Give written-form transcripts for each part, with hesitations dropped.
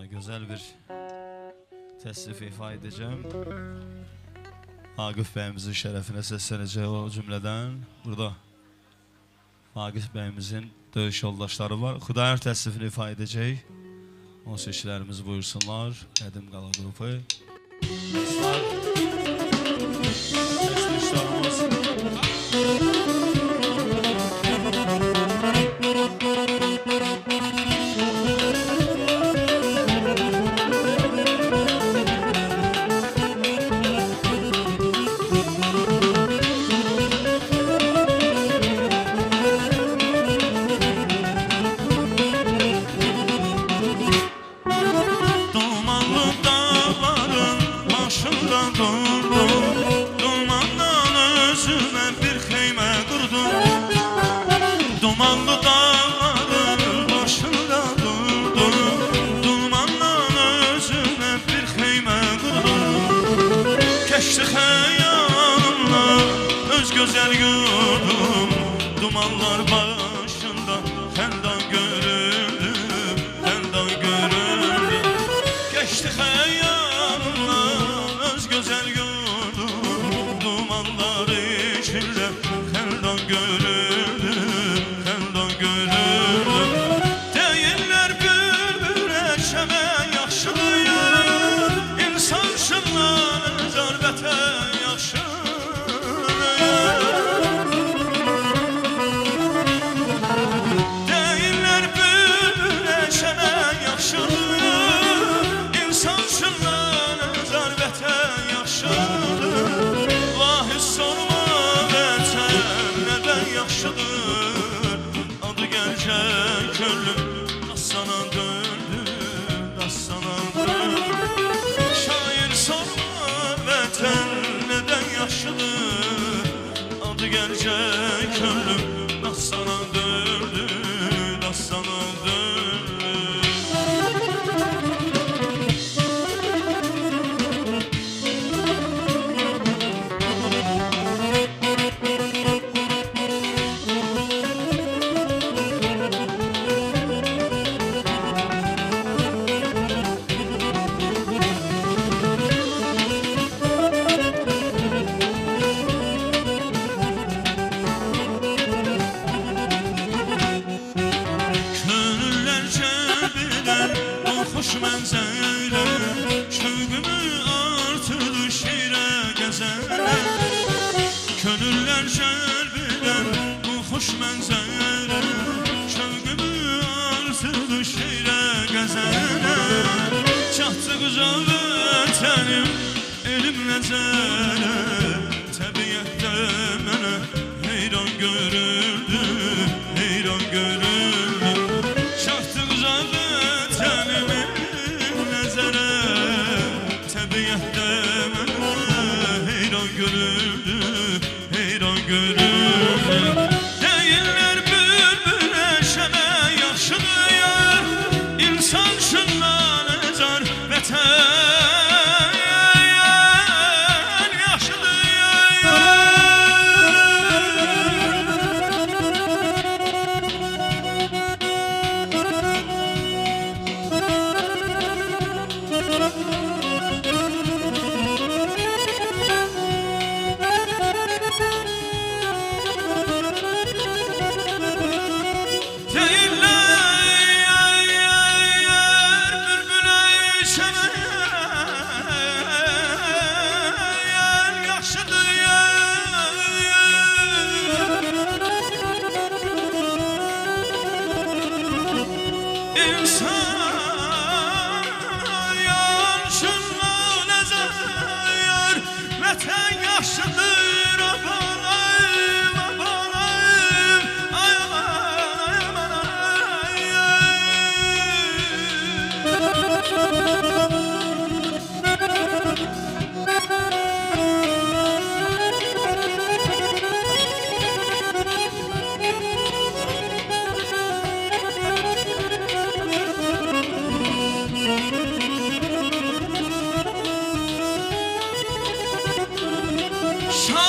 Güzel bir təsrif ifa edeceğim. Agif bəyimizin şərəfinə səslənəcək o cümlədən. Burada Agif bəyimizin döyüş yoldaşları var. Xudayar təsrifini ifa edəcək. O seçkilərimizi buyursunlar. Qədim Qala qrupu. Güzel yurdum, dumanlar başında xəndan görüldü, xəndan görüldü. Geçti xəyalımla öz gözəl yurdum, dumanlar içində xəndan görüldü, xəndan görüldü. Deyirlər bülbül əşəmə yaxşıdır, insan şınlar zarbətə yaxşıdır. Adı gerçek könlüm dastana döndü, dastana döndü. Şair sorma vətən neden yaşlıdır. Adı gerçek könlüm dastana döndü, dastana döndü. Hoş mənzərə, şövqümü artırdı şeirə gəzərə. Könüllər cəlbdən bu xoş mənzərə, şövqümü artırdı şeirə gəzərə. Çatdı qızal vətənim, elim nəzərə, təbiətdə mənə heyran görüldü, heyran görüldü. Çatdı qızal vətənim, təbiətdə mənə heyran görüldü, heyran görüldü. Deyirlər bülbül əşəmə yaxşıdır yar, insan şınlar ecar vətən yaxşıdır yar. Şah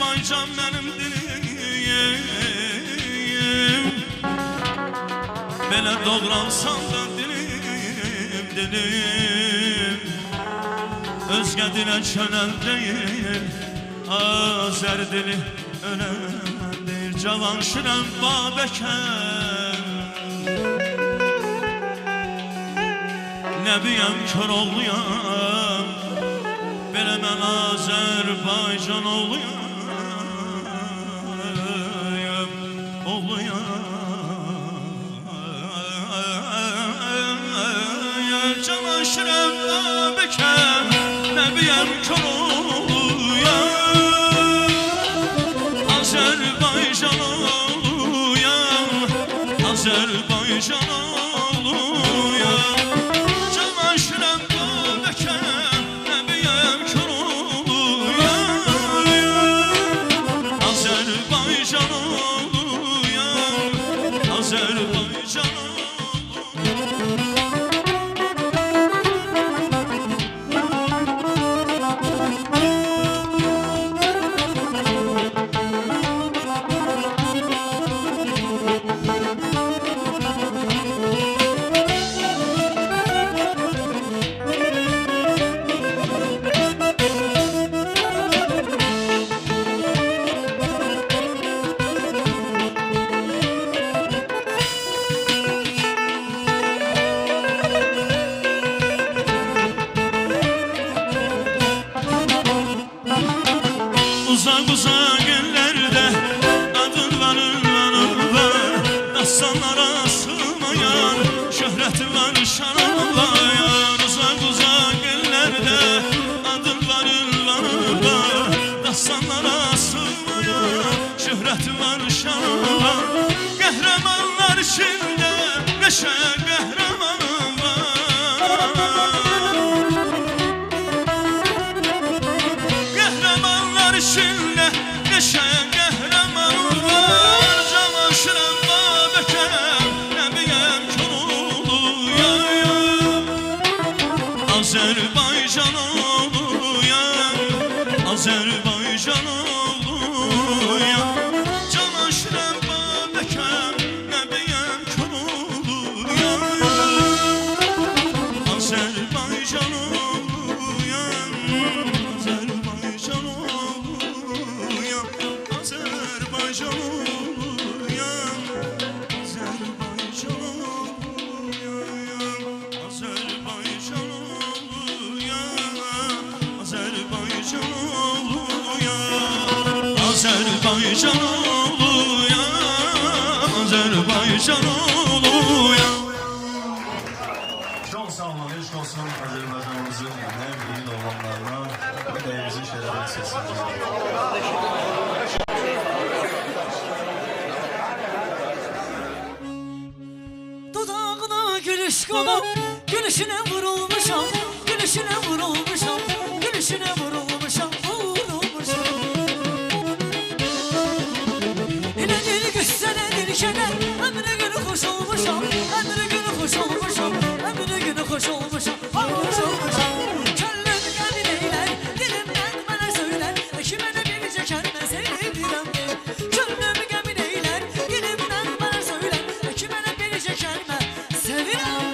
Azərbaycan mənim dilim Belə doğransan da dilim Özgə dilə könəl deyil Azər dili önəmdir Cavan şirəm Babəkər Nəbiyəm kör oğluyam Belə mən Azərbaycan oğluyam Cavan şirəm Babəkər Nəbiyəm kör oğluyam Azərbaycan oğluyam Azərbaycan oğluyam Cavan şirəm Babəkər Nəbiyəm kör oğluyam Azərbaycan oğluyam Azərbaycan oğluyam Uzak ellerde adın var Dastanlara sığmayan şöhreti var şanlayan Uzak ellerde adın var Dastanlara sığmayan şöhreti var şanlayan Qəhrəmanlar içində neşə qəhrəman İçində neşə qəhrəman var Cavan şirəm Babəkər Nəbiyəm kör oğluyam Azərbaycan oğluyam Azərbaycan oğluyam Cavan şirəm Babəkər Nəbiyəm kör oğluyam Azərbaycan oğluyam Azərbaycan oğluyam Azərbaycan oğluyam Azərbaycan oğluyam Azərbaycan oğluyam Azərbaycan oğluyam Azərbaycan oğluyam Azərbaycan oğluyam Çok sağ olun, eşk olsun Azerbaycanımızın hem iyi olanlarına ve de bizim şerefin sesini. Dudağına gülüş konup gülüşüne vurulmuşam Gülüşüne vurulmuşam Gülüşüne vurulmuşam Vurulmuşam İnedir güçsenedir keder Ömrü günü hoş olmuşam Ömrü günü hoş olmuşam Ömrü günü hoş olmuşam Hoş olmuşam Könlüm geldi neyler Dilimden bana söyler Kime de bilecek kendine sevdirem Könlüm geldi neyler Dilimden bana söyler Kime de bilecek kendine sevirem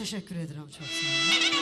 teşekkür ederim. Çok sağ olun.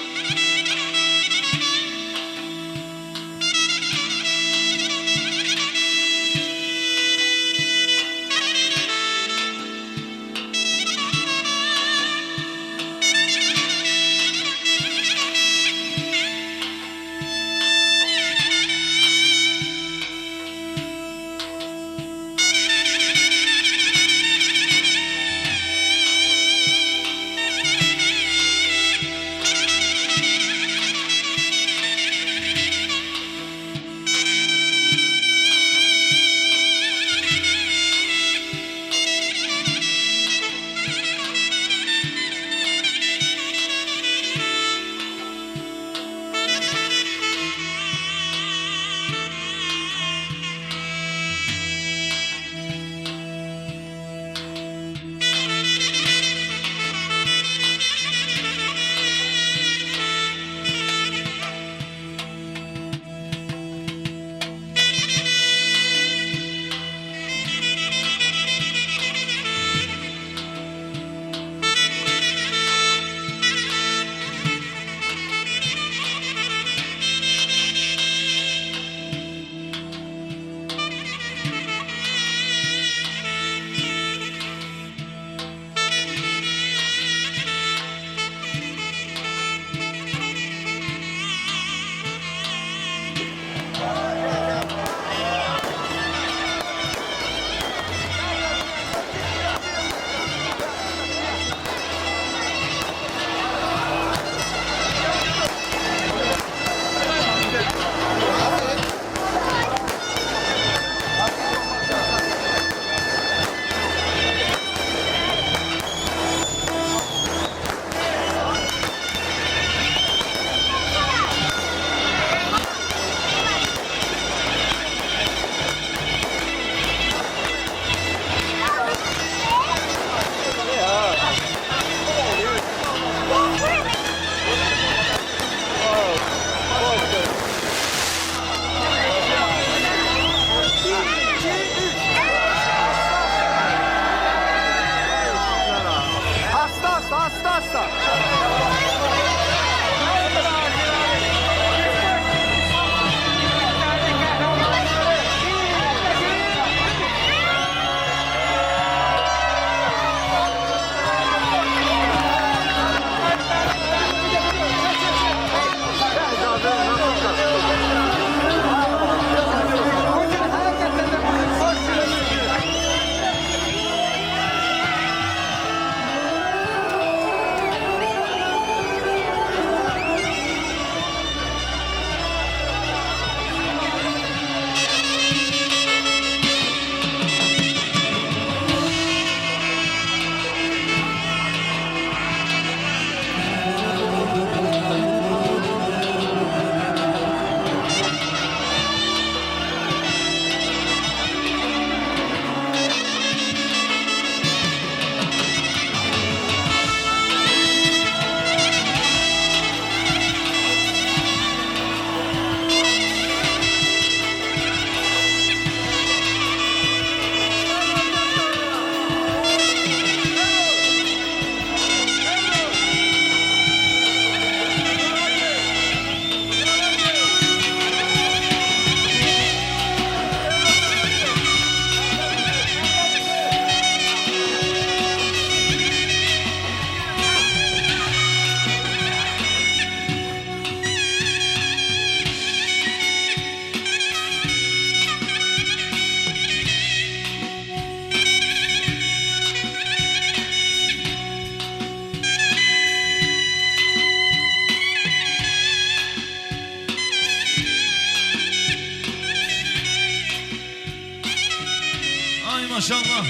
maşallah.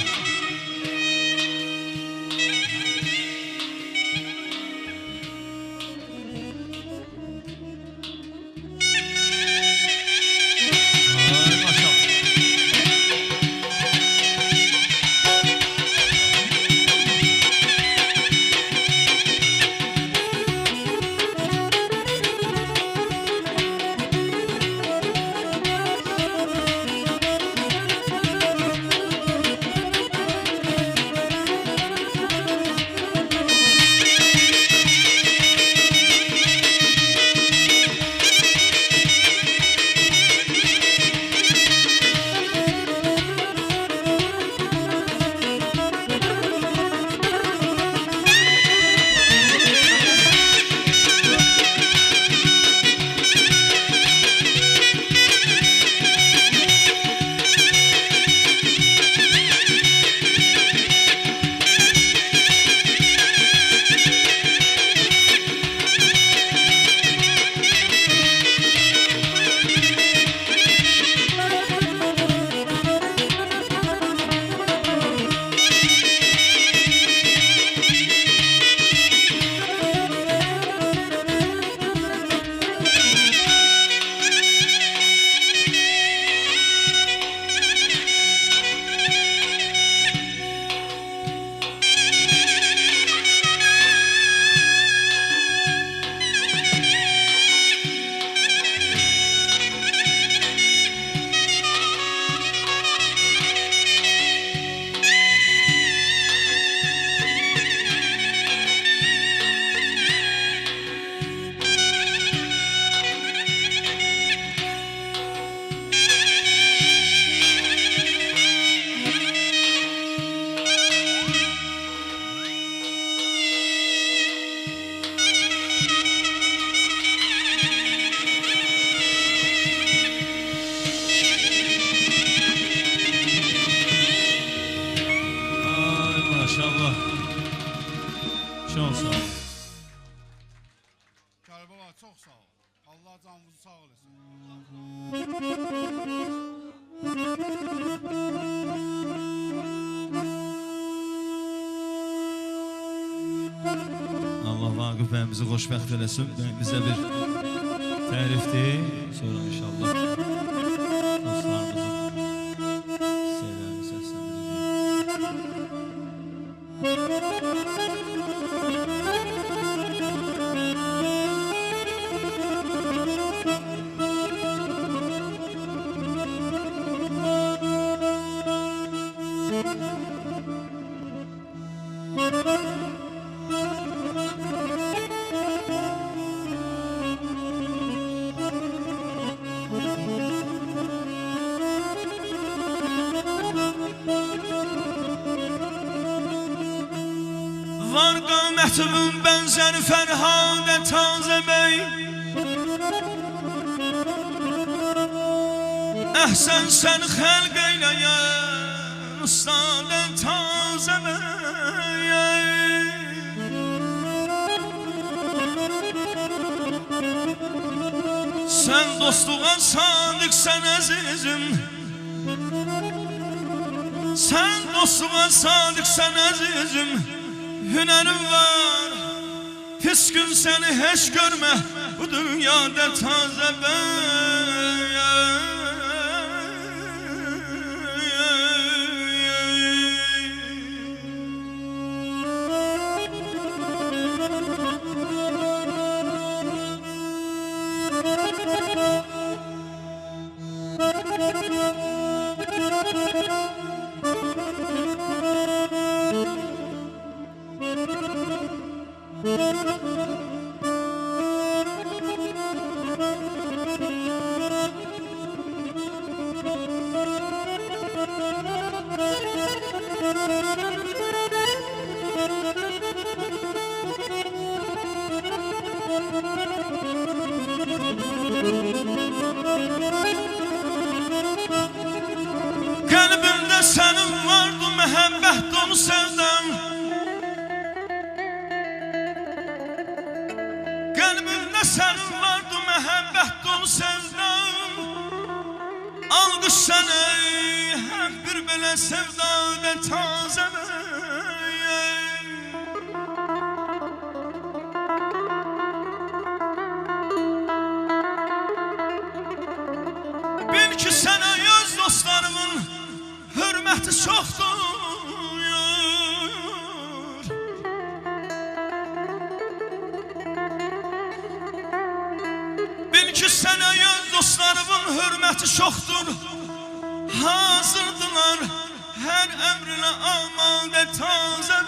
Ay maşallah. Kərə baba, çox sağ ol. Allah canınızı sağ olasın. Allah Vaqif bəyimizi xoşbəxt eləsin. Bizə bir tərifdir. Sonra inşallah dostlarımızın şeylərini Var qamətibin bənzər Fərhadə Tazə bəy Əhsən sən xəlq eyləyən Ustadə Tazə bəy Sən dostluğa sadiqsən əzizim Sən dostluğa sadiqsən əzizim Hünərim var, pis gün səni heç görmə Bu dünyada tazə Qəlbimdə sənin vardı məhəbbət dolu sevdam Qəlbimdə sənin vardı məhəbbət dolu sevdam Alqış sənə həm bir belə sevdadə tazə Bil ki sənə öz dostlarımın hürməti çoxdur Bil ki sənə öz dostlarımın hürməti çoxdur Hazırdılar hər əmrinə amadə tazə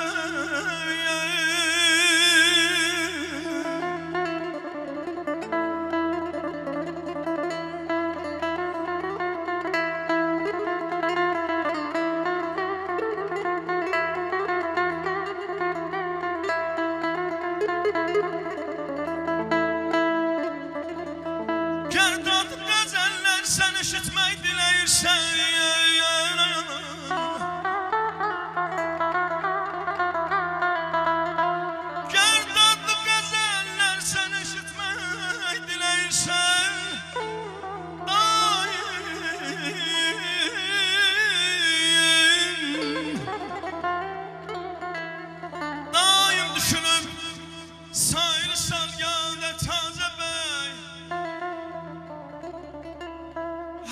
Gərdadı qəzəllər sən eşitmək diləyirsən Gərdadı qəzəllər sən eşitmək diləyirsən Daim düşünüb sayılı salgədə tazə bəy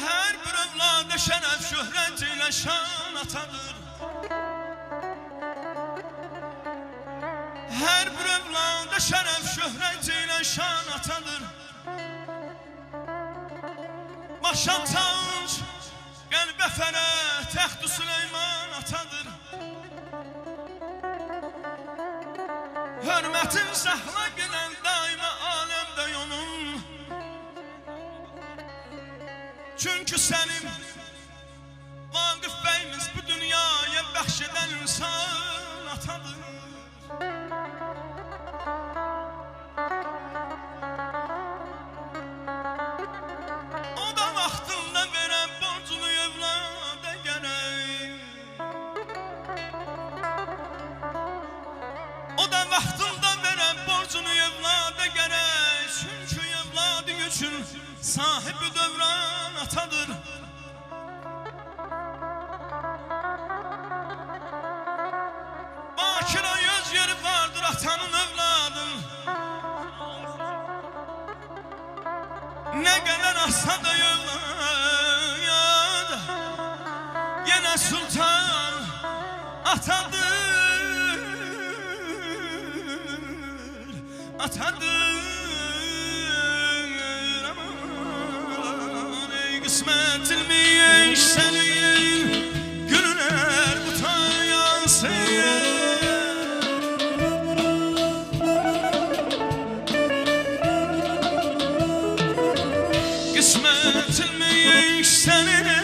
Hər bir övladə şərəf şöhrət ilə şan atadır Hər bir övladə şərəf şöhrət ilə şan atadır Başa tac, qəlbə fərə, təxt-i Süleyman atadır Hörmətin zəhla gələn daima aləmdə yonun Çünkü sənin Vaqif bəyimiz bu dünyaya bəxş edən insan atadır O da vaxtında verən borcunu evlada gərək O da vaxtında verən sahibi dövran atadır. Bakıra yüz yeri vardır atanın evladı. Ne kadar asa da yollayad, yine sultan atadır, atadır. Aman ey kısmetilmiş senin, günler bu tayansın. Kısmetilmiş senin,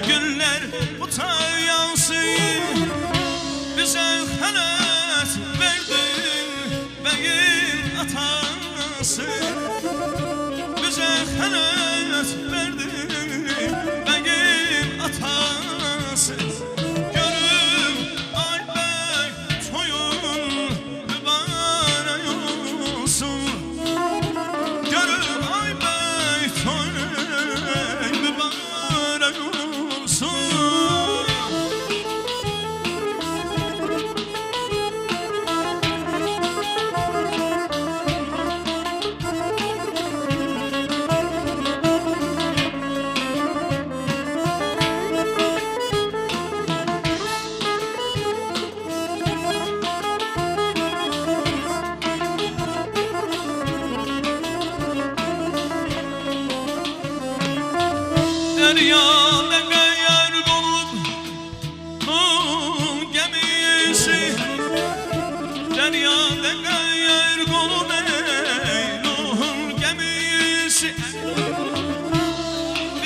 günler bu tayansın. Bize halat verdin beyin atası. Bize halat verdin beyin atası. Görüm ay bey toyun mübarek olsun. Görüm ay bey toyun mübarek olsun. Deryada kayar dolup Nuh'un gemisi. Deryada kayar dolup Nuh'un gemisi.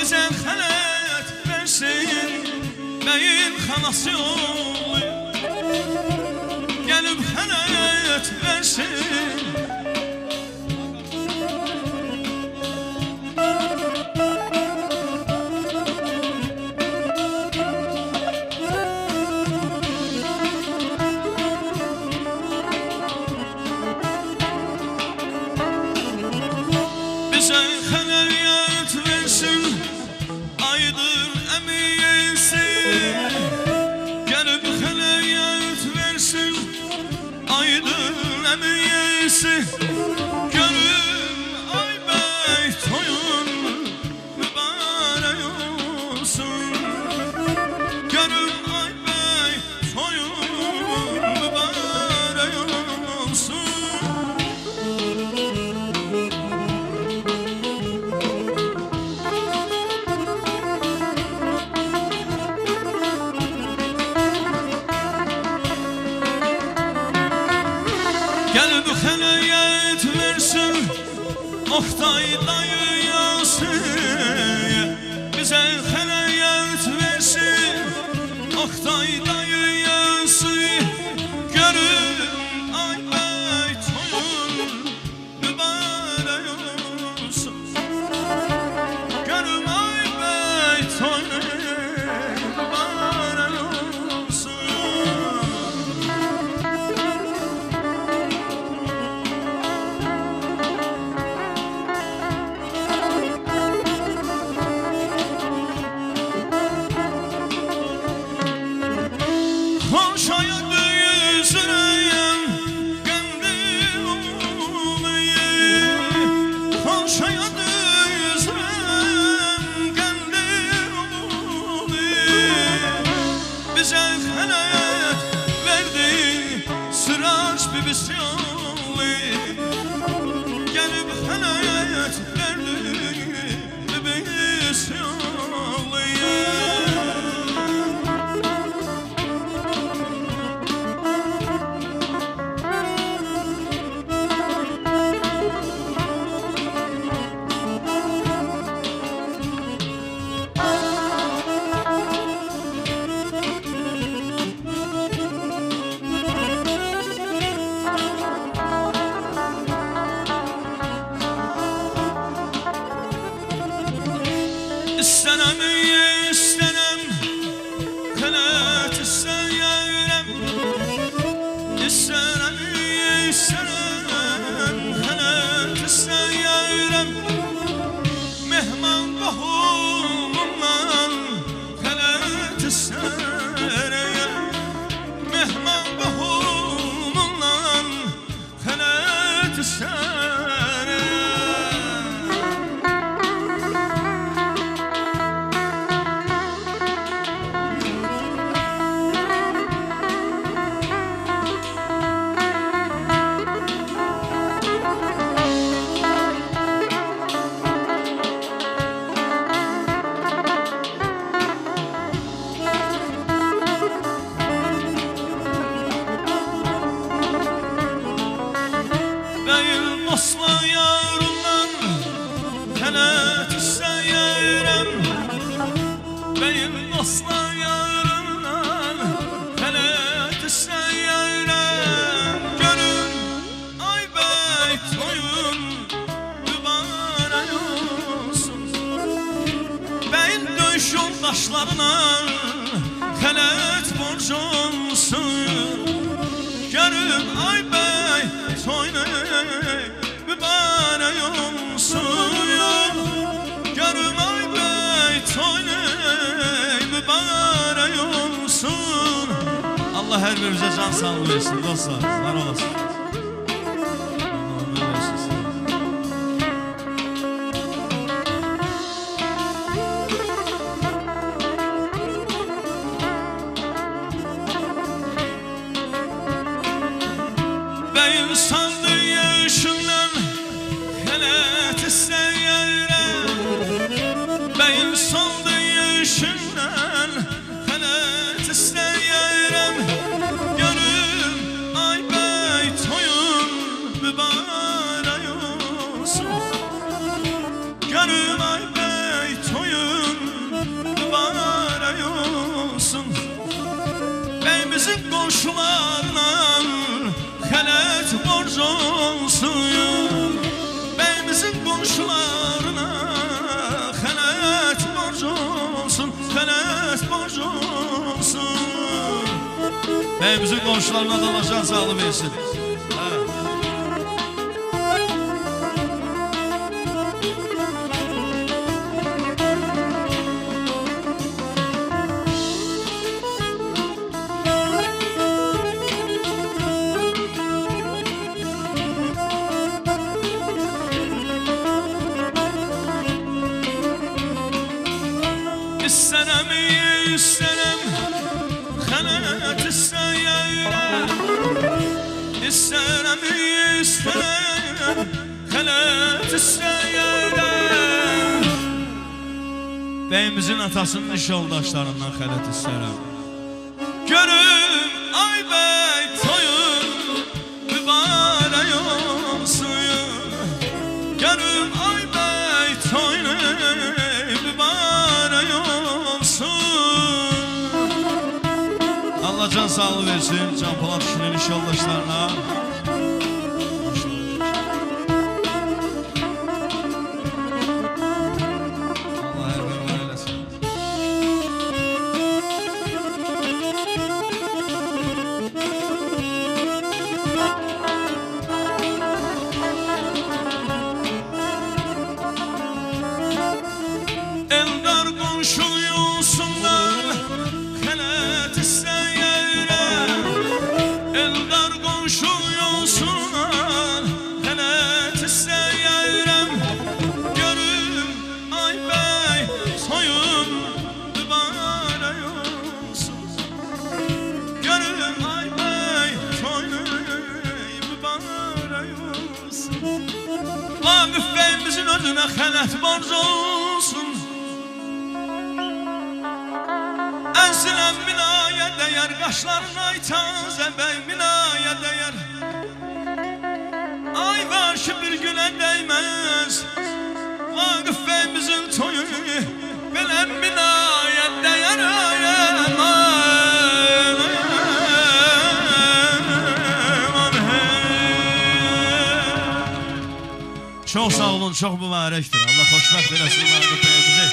Bize halat versin beyin halası oğlu. Gelip halat versin. Bize halat versin aydın emiyesi. Gelip halat versin aydın emiyesi. Görüm ay bey toyun mübarek olsun. Görüm ay bey toyun mübarek olsun. Gel bu halayet versin Oktay dayı yansın. Bize halayet versin Oktay dayı yansın. Görün ay bey toyun mübarek olsun. Görün ay bey toyun mübarek olsun. Konşayadı yüzüne kendim olayım. Konşayadı yüzüne kendim olayım. Bize halat verdi sıraç bibisi olayım. Gelip halat verdi bibisi olayım. İstenem Beyin dostla yarından Xələt istəyirəm Beyin dostla yarından Xələt istəyirəm Görün ay bəy toyun mübarək olsun Beyin döyüş yoldaşlarına Xələt borc olsun Görün ay bəy toyun mübarək olsun Görün ay bəy toyun mübarək olsun Allah hər birimizə can sağlığı versin dostlar, var olasın Allah versin size. Beyin sandı yaşından Xələt istəyirəm Beyin sandı yaşından Xələt istəyirəm Görüm ay bəy toyun mübarək olsun Görüm ay bəy toyun mübarək olsun Bəyimizin qonşularla Xələt borc olsun Bəyimizin qonşularına Xələt borc olsun Xələt borc olsun Bəyimizin qonşularına da Allah can sağlığı versin İstərəm, istərəm Xələt istəyirəm İstərəm, istərəm Xələt istəyirəm Bəyimizin atasının iş yoldaşlarından xələt istərəm Görüm ay bəy toyun mübarək olsun Görüm ay bəy toyun mübarək olsun Allah can sağlığı versin Can Polat kişinin iş yoldaşlarına Allah her bir eylesin Eldar qonşu yolsundan Xələt istəyirəm Eldar qonşu yolsundan Xələt istəyirəm Görüm ay bəy soyun mübarək olsun Görüm ay bəy soyun mübarək olsun Vaqif bəyimizin özünə xələt borc olsun Ənsinəm minaya dəyər Qaşların ay tazə bəy minaya dəyər Ay var ki bir günə dəyməz Vaqif bəyimizin toyu Belə minaya dəyər Çox sağ olun, çox mübarəkdir Allah xoşbəxt eləsin Vaqif bəyimizi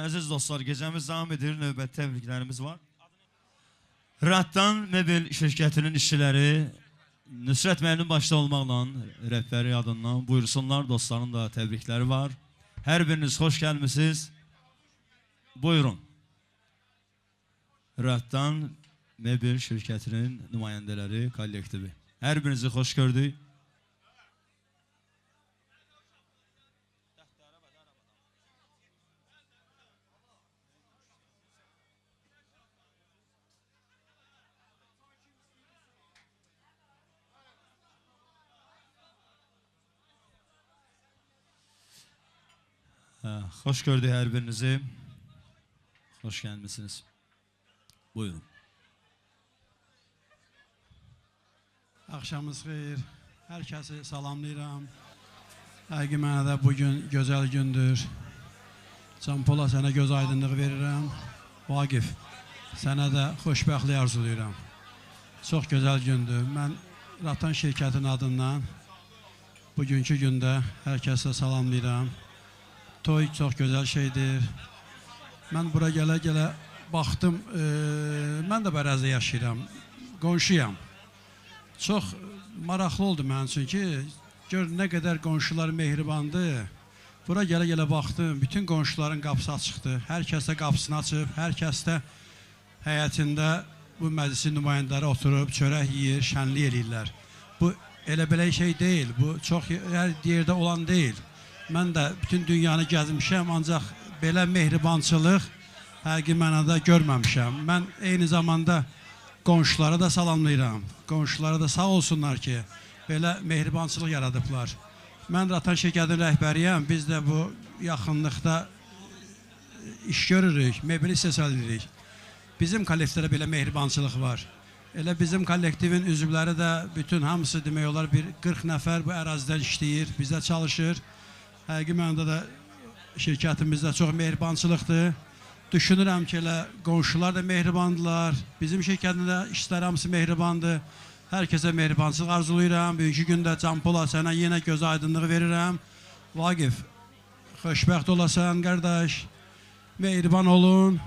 əziz dostlar, gecəmiz devam edir, növbət təbriklərimiz var. Raddan Mebel şirkətinin işçiləri Nüsrət müəllim başda olmaqla rəhbəri adından buyursunlar, dostların da təbrikləri var. Hər biriniz xoş gəlmisiniz. Buyurun. Raddan Mebel şirkətinin nümayəndələri, kollektivi. Hər birinizi xoş gördük. Xoş gördük hər birinizi. Xoş gəlmisiniz. Buyurun. Axşamınız xeyir. Hər kəsi salamlayıram. Həqiqi mənada bugün gözəl gündür. Can Pola sənə göz aydınlığı verirəm. Vaqif, sənə də xoşbəxtlik arzulayıram. Çox gözəl gündür. Mən Ratan şirkətinin adından bugünkü gündə hər kəsə salamlayıram. Toy çox gözəl şeydir. Mən bura gələ-gələ baxdım, mən də Bərəzdə yaşayıram, qonşuyam. Çox maraqlı oldu mənim üçün ki, gör nə qədər qonşular mehribandır. Bura gələ-gələ baxdım, bütün qonşuların qapısı açıqdır. Hər kəs də qapısını açıb, hər kəs də həyətində bu məclisin nümayəndələri oturub, çörək yeyir, şənlik eləyirlər. Bu elə-belə şey deyil, bu çox hər yerdə olan deyil. Mən də bütün dünyanı gəzmişəm, ancaq belə mehribançılıq həqiqi mənada görməmişəm. Mən eyni zamanda qonşulara da salamlayıram. Qonşulara da sağ olsunlar ki, belə mehribançılıq yaradıblar. Mən Ratan şirkətinin rəhbəriyəm. Biz də bu yaxınlıqda iş görürük, mebel istehsal edirik. Bizim kollektivdə belə mehribançılıq var. Elə bizim kollektivin üzvləri də bütün hamısı demək olar bir 40 nəfər bu ərazidən işləyir, bizdə çalışır. Həqiqi mənada da şirkətimizdə çox mehribançılıqdır. Düşünürəm ki, elə qonşular da mehribandılar. Bizim şirkətində işçilər hamısı mehribandır. Hər kəsə mehribançılıq arzulayıram. Bugünkü gündə Can Pola sənə yenə göz aydınlığı verirəm. Vaqif, xoşbəxt olasan qardaş. Mehriban olun.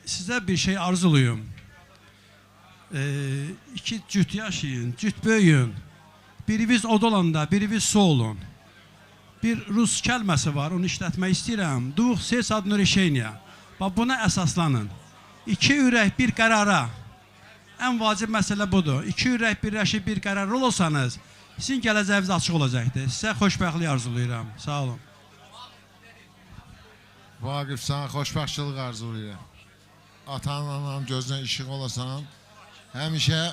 Sizə bir şey arzulayım. İki cüt yaşayın, cüt böyüyün. Biriniz od olanda, biriniz su olun. Bir Rus kəlməsi var, onu işlətmək istəyirəm. Duh ses adını reşeyniya. Buna əsaslanın. İki ürək bir qərara. Ən vacib məsələ budur. İki ürək birləşib bir qərar olursanız, sizin gələcəyiniz açıq olacaqdır. Sizə xoşbəxtlik arzulayıram. Sağ olun. Vaqif, sana xoşbəxtçılıq arzulayıram. Atanın, ananın gözünə işıq olasan, həmişə,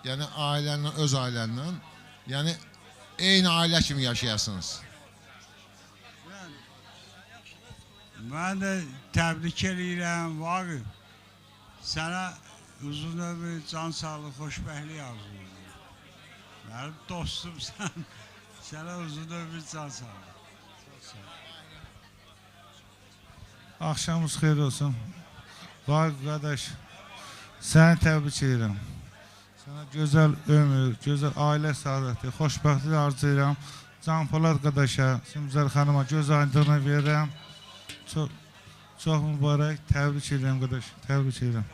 yəni ailənlə, öz ailənlə, yəni eyni ailə kimi yaşayasınız. Mən də təbrik edirəm, Vaqif. Sənə uzun ömür, can sağlığı, xoşbəxtlik arzulayıram. Mənim dostumsan, sənə uzun ömür, can sağlığı. Axşamınız xeyir olsun. Vaqif qardaş, səni təbrik edirəm. Sənə gözəl ömür, gözəl ailə saadəti, xoşbəxtlik arzulayıram. Can Polad qardaşa, Simzər xanıma göz aydınlığı verirəm. Çox mübarək, təbrik edirəm qardaş, təbrik edirəm.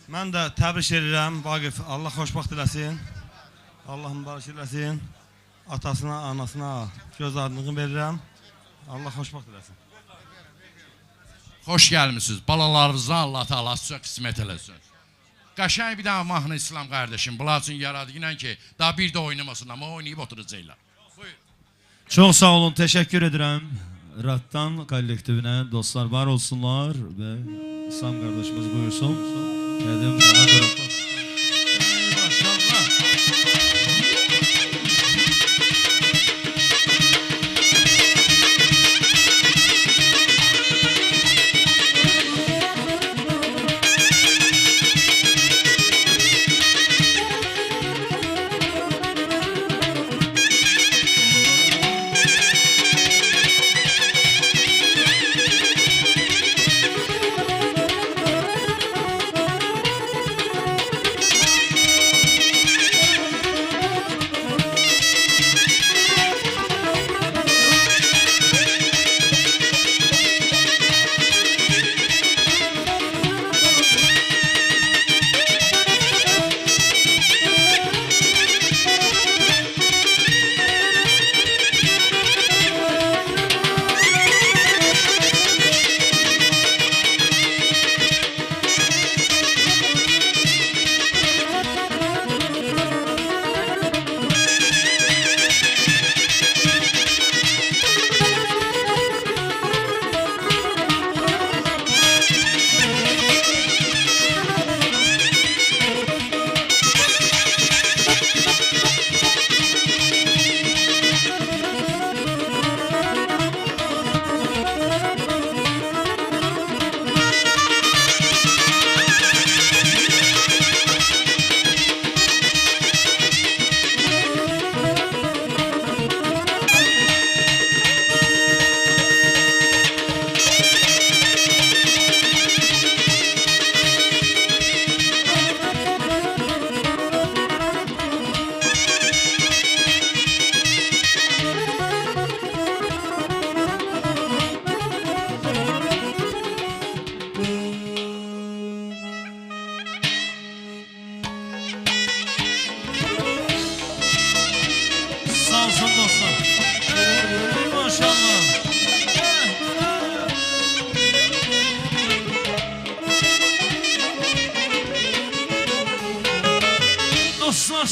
Mən də təbrik edirəm Vaqif, Allah xoşbəxt eləsin. Allah mübarək eləsin. Atasına, anasına göz aydınlığı verirəm. Allah xoşbəxt eləsin. Xoş gəlmisiniz. Balalarınızdan Allah Taala sizə qismət eləsin. Qəşəng bir dənə mahnı İslam qardaşım. Bunlar üçün yaradıqla ki, daha bir də oynamasın, amma oynayıb oturacaqlar. Çox sağ olun, təşəkkür edirəm. Raddan kollektivinə dostlar var olsunlar və İslam qardaşımız buyursun. Qədim qana qıraqlar.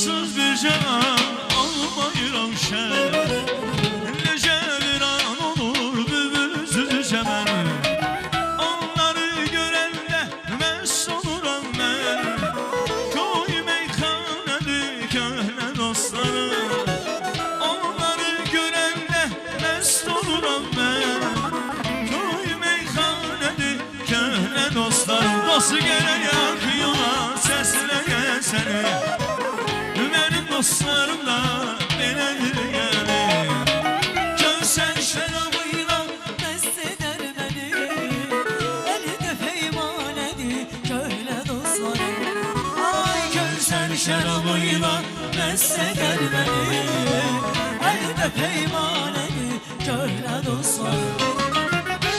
Cansız bir can olmayıram şer Necə viran olur bülbülsüz çəmən Onları görəndə məst oluram mən Toy meyxanədir köhnə dostlarım Onları görəndə məst oluram mən Toy meyxanədir köhnə dostlarım Dostu gərək yola səsləyən səni Mənim dostlarım da belədir yəni Gönsən Şərabıyla məst edər məni Əldə peymanədir köhnə dostlarım Ay görsən şərabıyla məst edər məni Əldə peymanədir köhnə dostlarım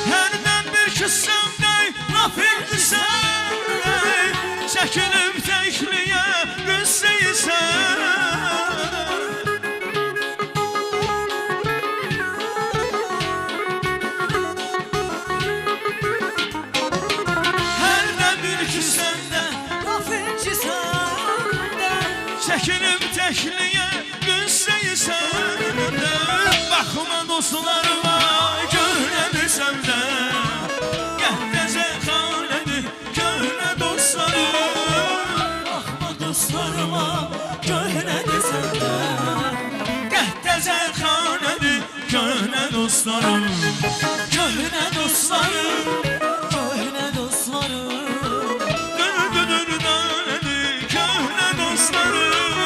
Hərdən bir küssəmdəy laf etdisən Çəkilib təkliyə qüssəysən Hərdən bir küssəmdə Laf etçisən çəkilib təkliyə qüssəysən Baxma dostlarıma görəmisəm də Gəhdəzə xanədir köhnə dostlarım Baxma dostlarıma köhnə desən də Gəhdəzə xanədir köhnə dostlarım Köhnə dostlarım Köhnə dostlarım Dönür danədir köhnə dostlarım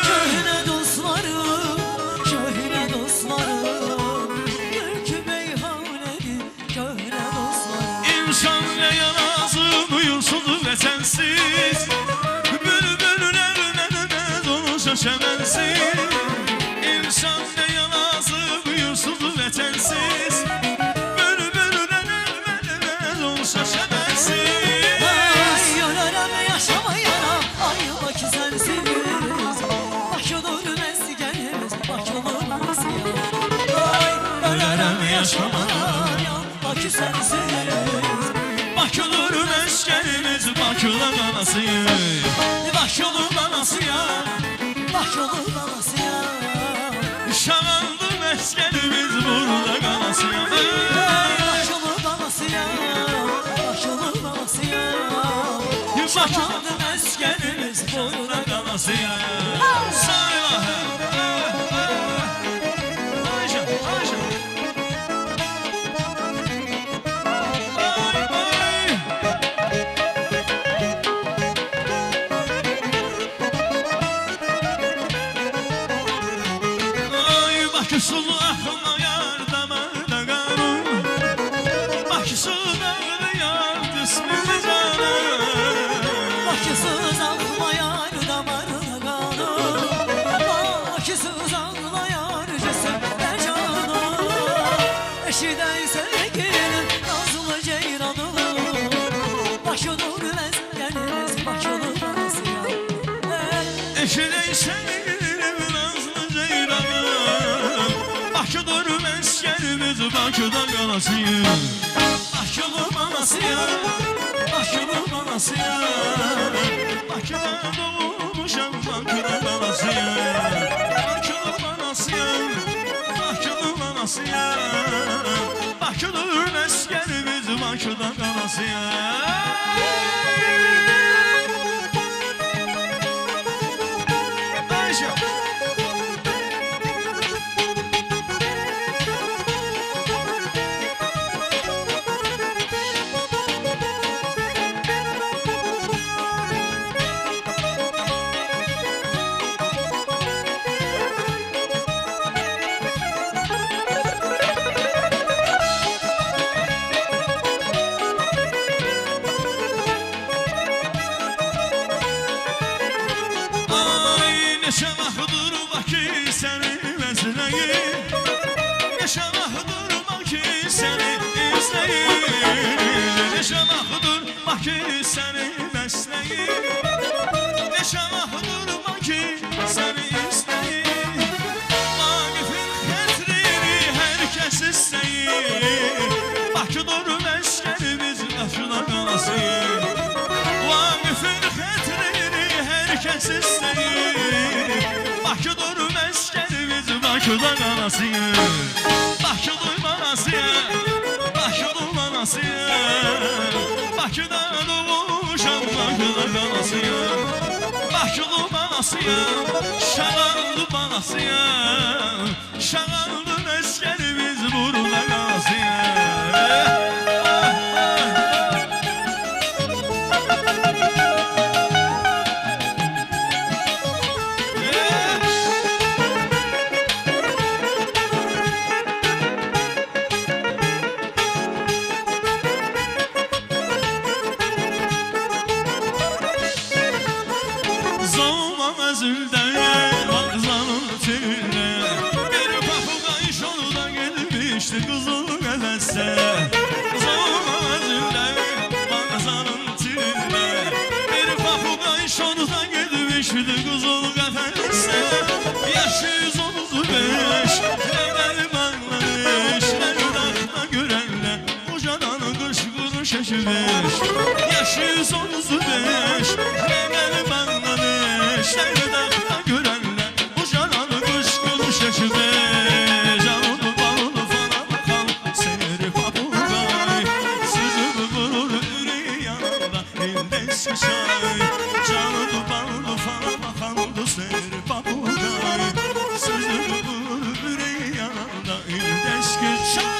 Köhnə dostlarım Köhnə dostlarım Gülkü meyhanədir köhnə dostlarım İnsan ne lazım uyursuz ve sensiz Bülbüllerine doluşa çemensiz İnsan ne lazım uyursuz ve sensiz Bülbüllerine doluşa çemensiz Ay yararam yaşamayaram Ay bak sensiz Bakılır meskenimiz Bakılır meskenimiz Ay ölərəm yaşamayaram Bak sensiz Bakılır meskenimiz Bakılan anasıyım Bakılır anasıyım Bakılır balasıya Şamandı meskenimiz burada kalasıyım Bakılır balasıya Bakılır balasıya Bakıldı meskenimiz burada kalasıyım Sayılah Ayşe Ayşe Ay bakışsız aklıma yardama da kanım Bakışsız ağrıyor kısmımı canım Bakısız ağlayar damarına kanım Bakısız ağlayar cesimde canım Eşiden sevgilim nazlı ceyranım Başı durmaz geliriz bakılır balasıya Eşideysen nazlı ceyranım Bakıdır meskenimiz Bakıdan kalasıyım Bakılı balasıya Bakılı balasıya Bakıdan doğmuşam Bakıdan kalasıyım Bakılı balasıya Bakılı balasıya Bakıdır meskenimiz Bakıdan kalasıya Ayşe Neşə vaxtdır Bakı səni məzləyir Neşə vaxtdır Bakı səni izləyir Neşə vaxtdır Bakı səni məsləyir Neşə vaxtdır Bakı səni izləyir Vaqifin xətrini hər kəs istəyir Bakıdır məskənimiz Bakıda qalasıyır Vaqifin xətrini hər kəs istəyir Bakıda qalasıya, Bakı duymanasıya, Bakı duymanasıya, Bakıda doğuşam, Bakıda qalasıya, Bakı duymanasıya, Şağaldı balasıya, Şağaldı eskerimiz burada qalasıya. Yaşı sonuzu beş, hemen Bangladeş, Nerede görenler, bu cananı kuşkulu şaşırmış. Canlı balı falan bakan, seni papugay, sızılı vurur yüreği yanında, elde sıçay. Canlı balı falan bakan, seni papugay, sızılı vurur yüreği yanında, elde sıçay.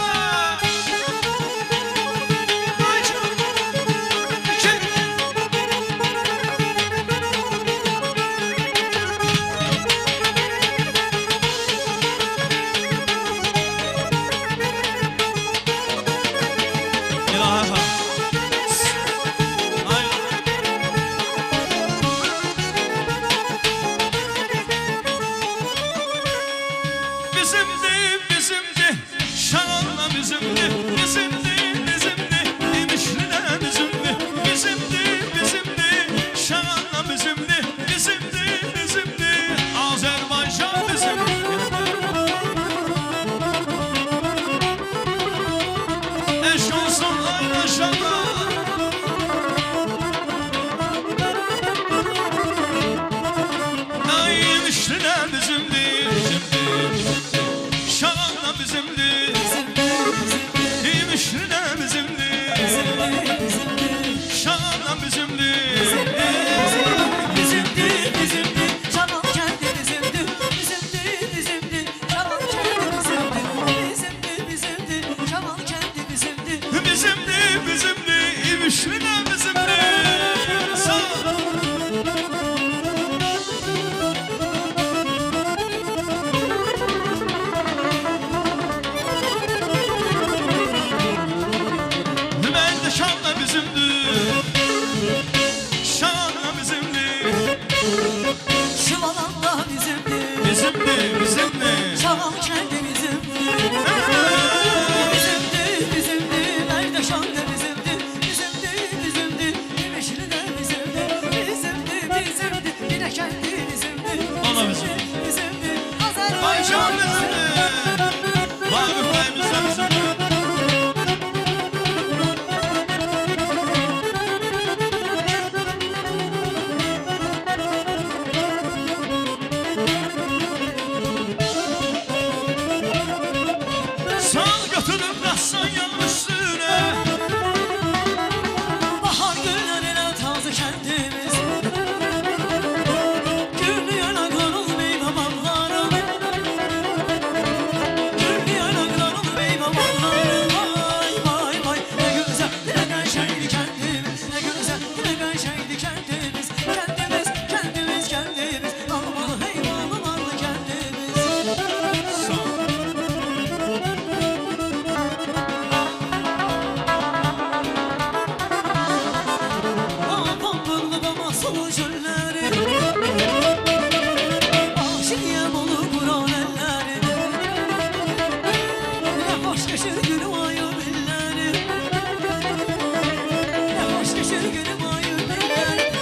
Gülüm ayı eller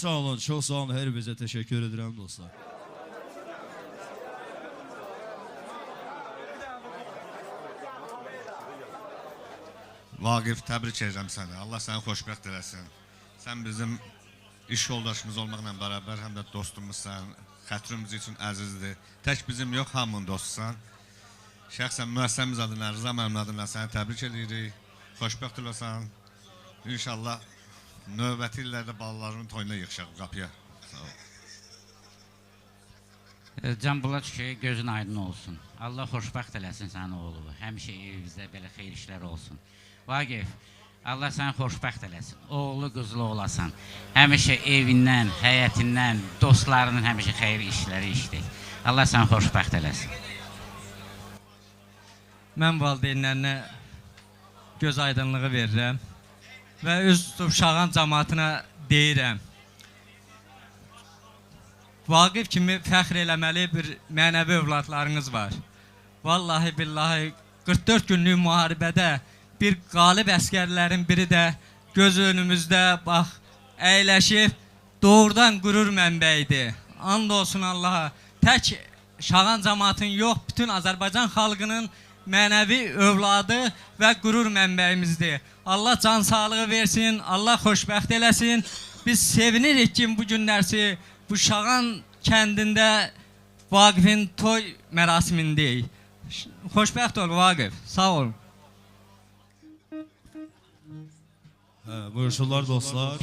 sağ olun, çox sağ olun. Hər bizə təşəkkür edirəm dostlar. Vaqif, təbrik edirəm səni. Allah səni xoşbəxt eləsin. Sən bizim iş yoldaşımız olmaqla bərabər həm də dostumuzsan. Xətrimiz üçün əzizdir. Tək bizim yox, hamının dostusan. Şəxsən müəssisəmiz adına, Rıza müəllim adına səni təbrik edirik. Xoşbəxt olasan. İnşallah növbəti illərdə balalarının toyuna yığışaq qapıya. Sağ ol. Can Polad ki, gözün aydın olsun. Allah xoşbəxt eləsin sənin oğlu. Həmişə evimizdə belə xeyir işlər olsun. Vaqif, Allah səni xoşbəxt eləsin. Oğlu, qızlı olasan. Həmişə evindən, həyətindən, dostlarının həmişə xeyir işləri işləyir. Allah səni xoşbəxt eləsin. Mən valideynlərinə göz aydınlığı verirəm və öz uşağın cəmaatına deyirəm. Vaqif kimi fəxr eləməli bir mənəvi övladlarınız var. Vallahi billahi 44 günlük müharibədə bir qalib əskərlərin biri də göz önümüzdə bax əyləşib doğrudan qürur mənbəyidir. And olsun Allaha. Tək Şağan cəmaatın yox, bütün Azərbaycan xalqının mənəvi övladı və qürur mənbəyimizdir. Allah can sağlığı versin, Allah xoşbəxt eləsin. Biz sevinirik ki, bu günlərsi bu Şağan kəndində Vaqifin toy mərasimindəyik. Xoşbəxt ol Vaqif, sağ olun. Buyursunlar dostlar.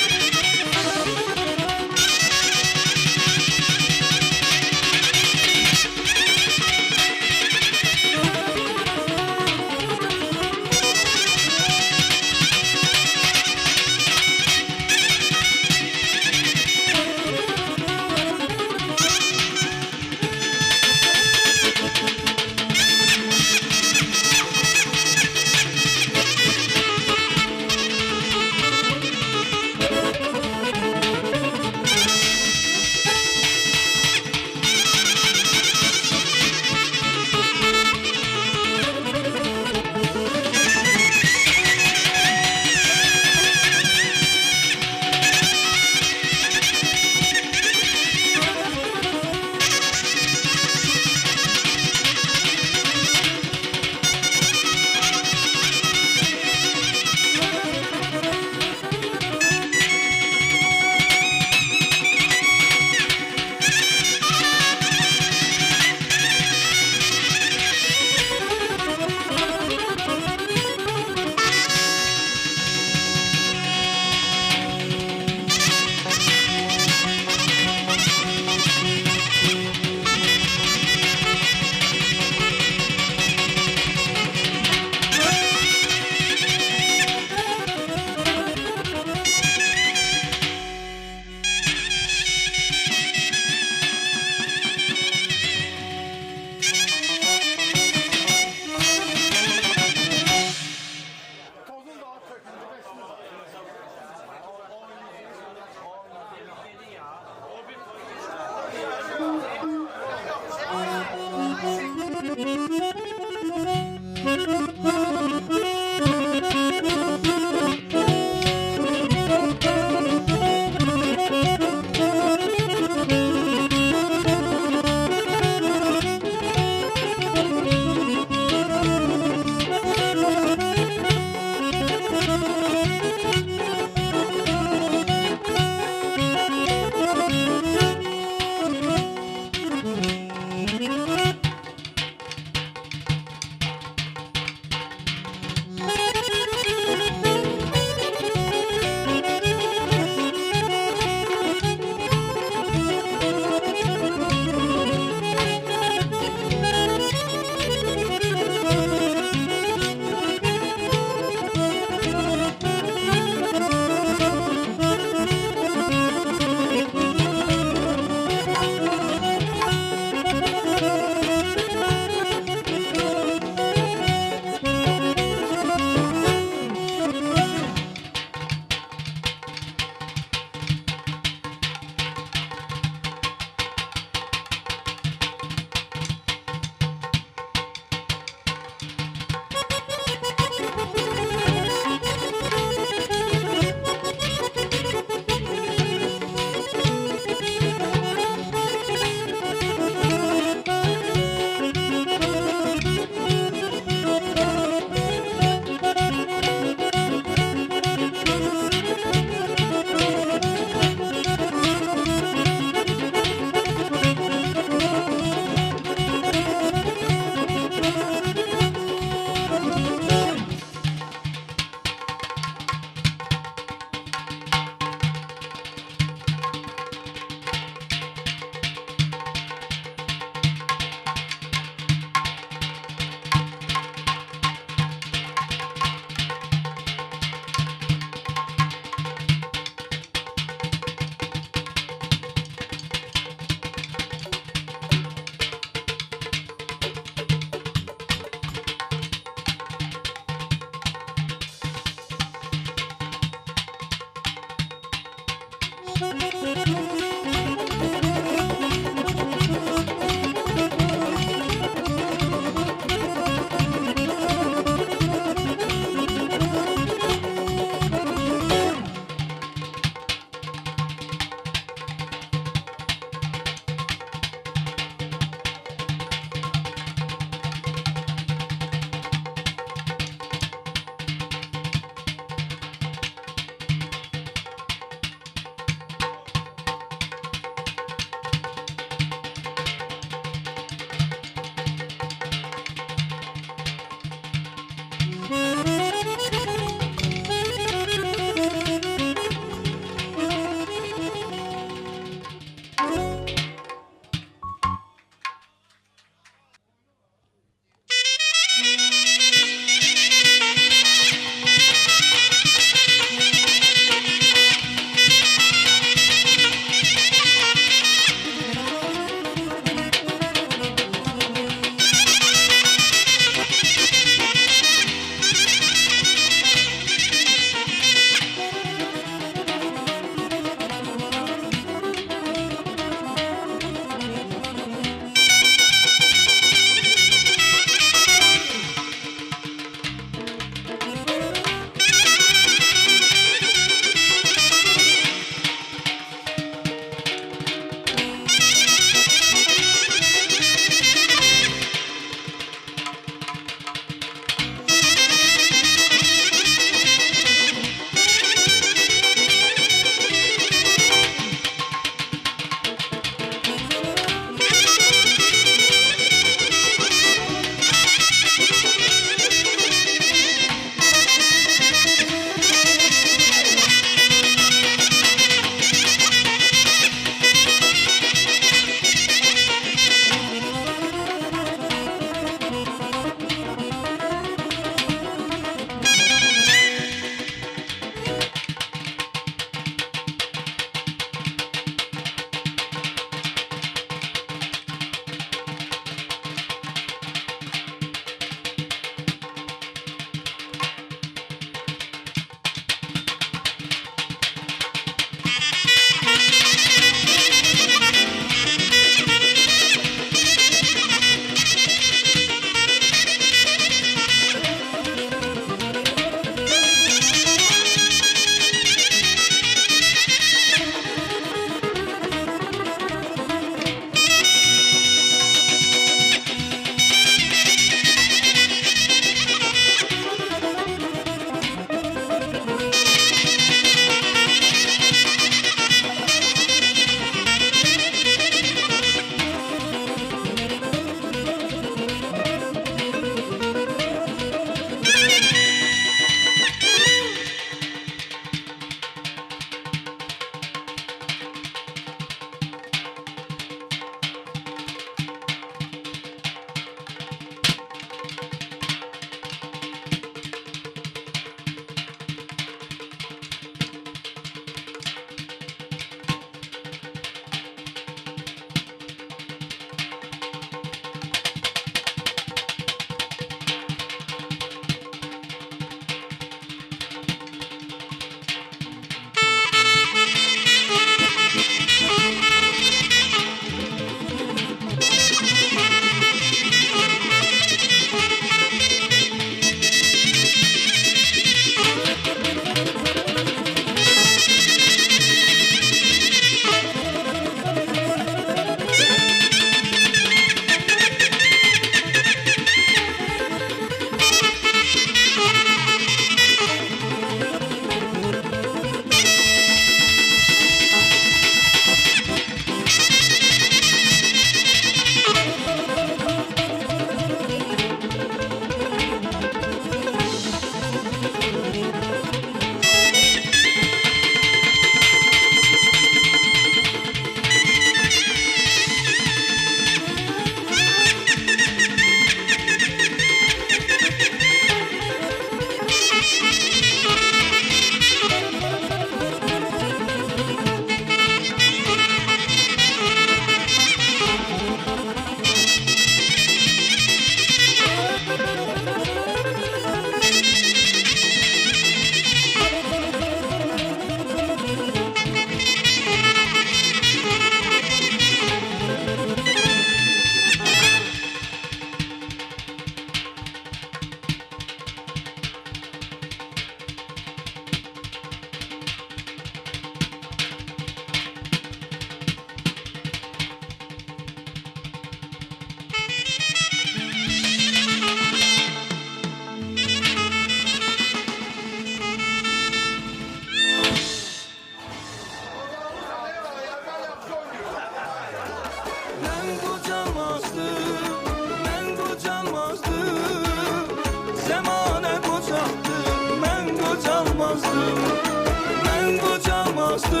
qocalmazdım,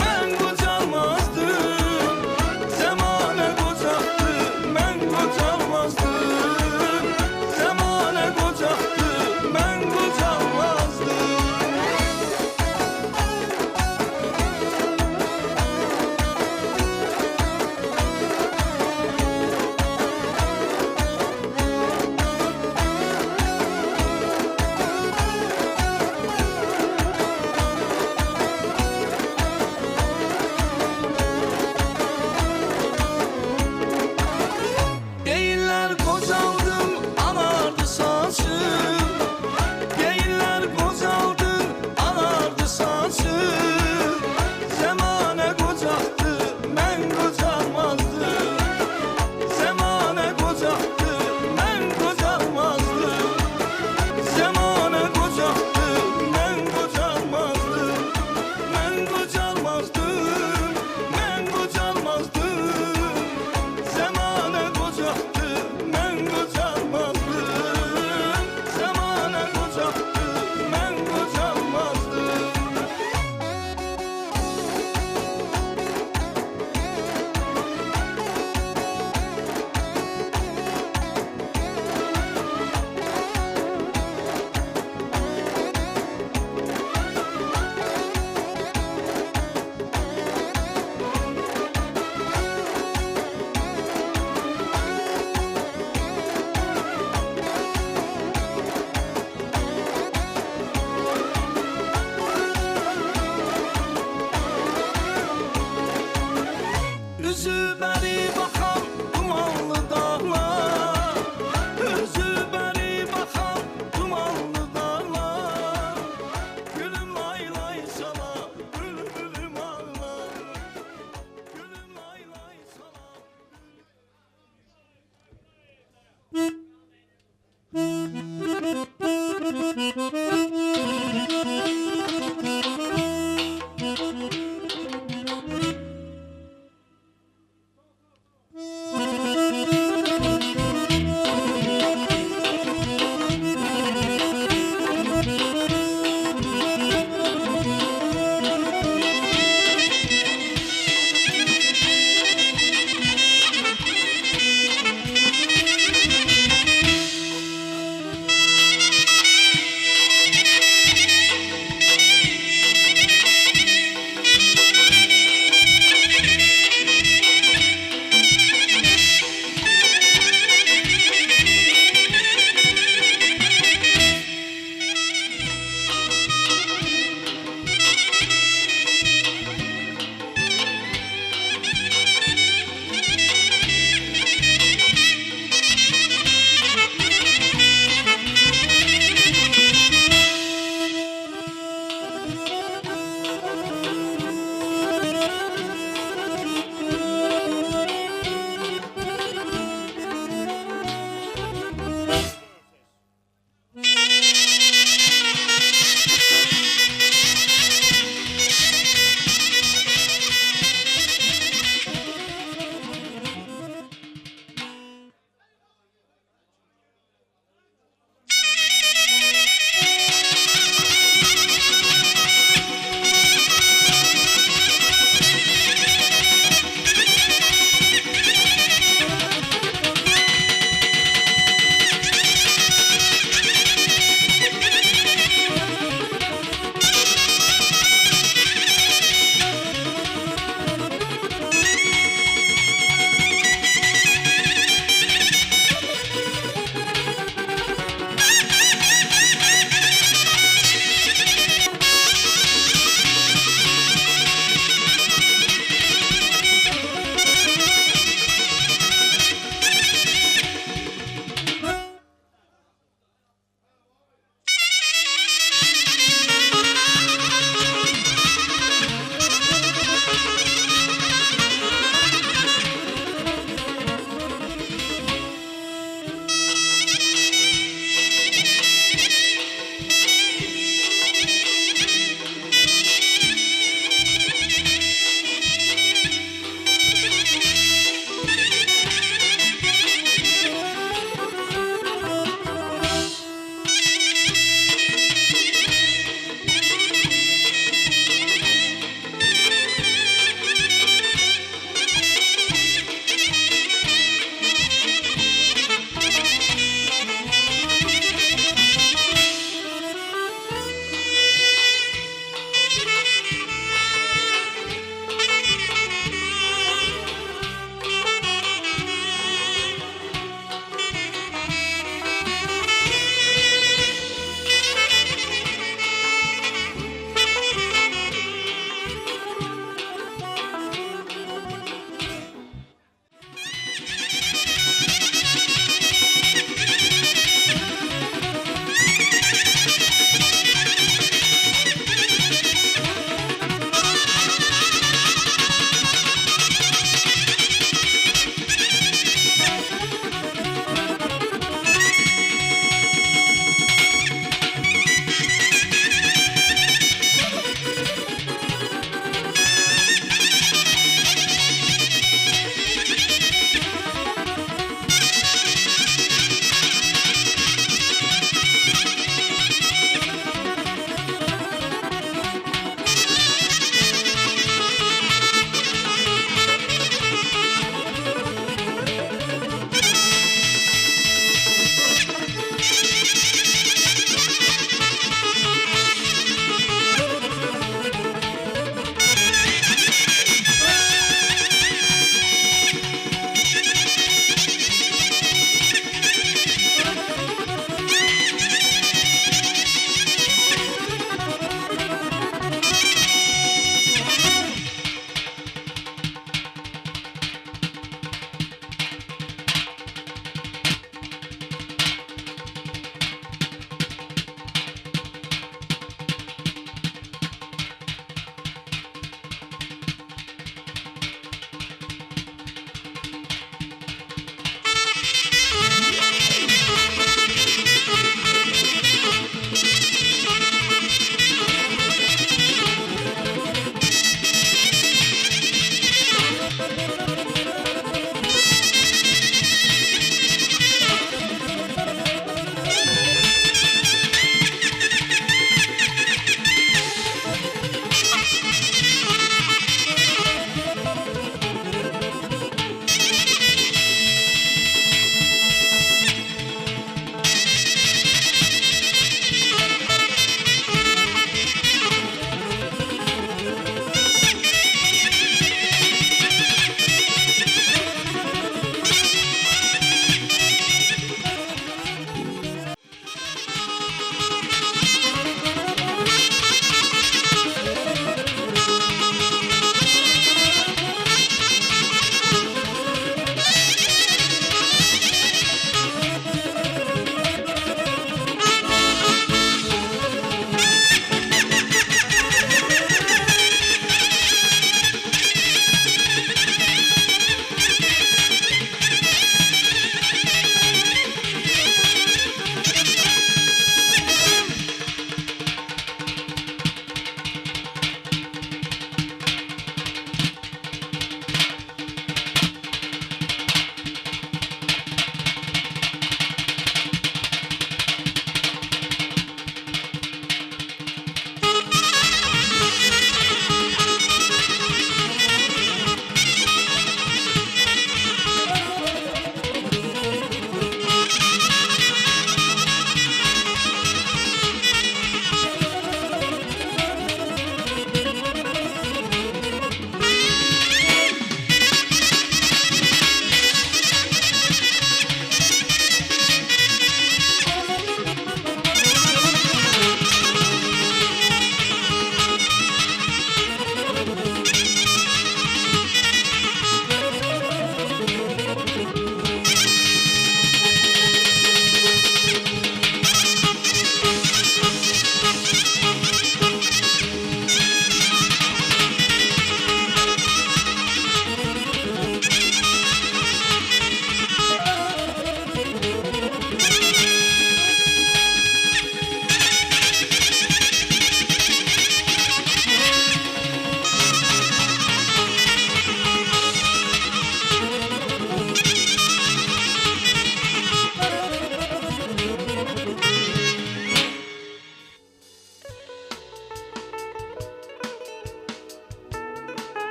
mən qocalmazdım. Zəmanə qocaqdı, mən qocalmazdım. Zəmanə qocaqdı, mən qocalmazdım.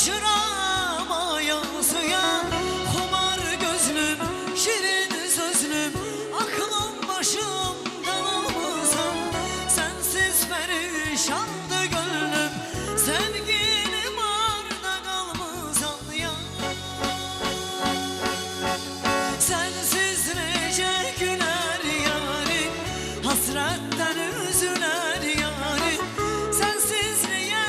Alışıram ayazıya, kumar gözlüm, şirin sözlüm, aklım başımdan almazam. Sensiz perişandı gönlüm, sevgilim arda kalmazam ya. Sensiz nece güler yarim, hasretten üzüler yarim. Sensiz niye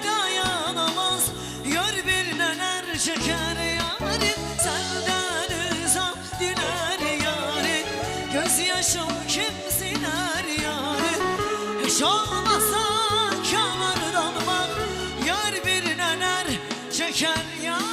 dayanamaz, gör bir neler çeker yarim. Senden uzak diler yarim, gözyaşım kim siler yarim. Hiç olmazsa kenardan bak, gör bir neler çeker yarim.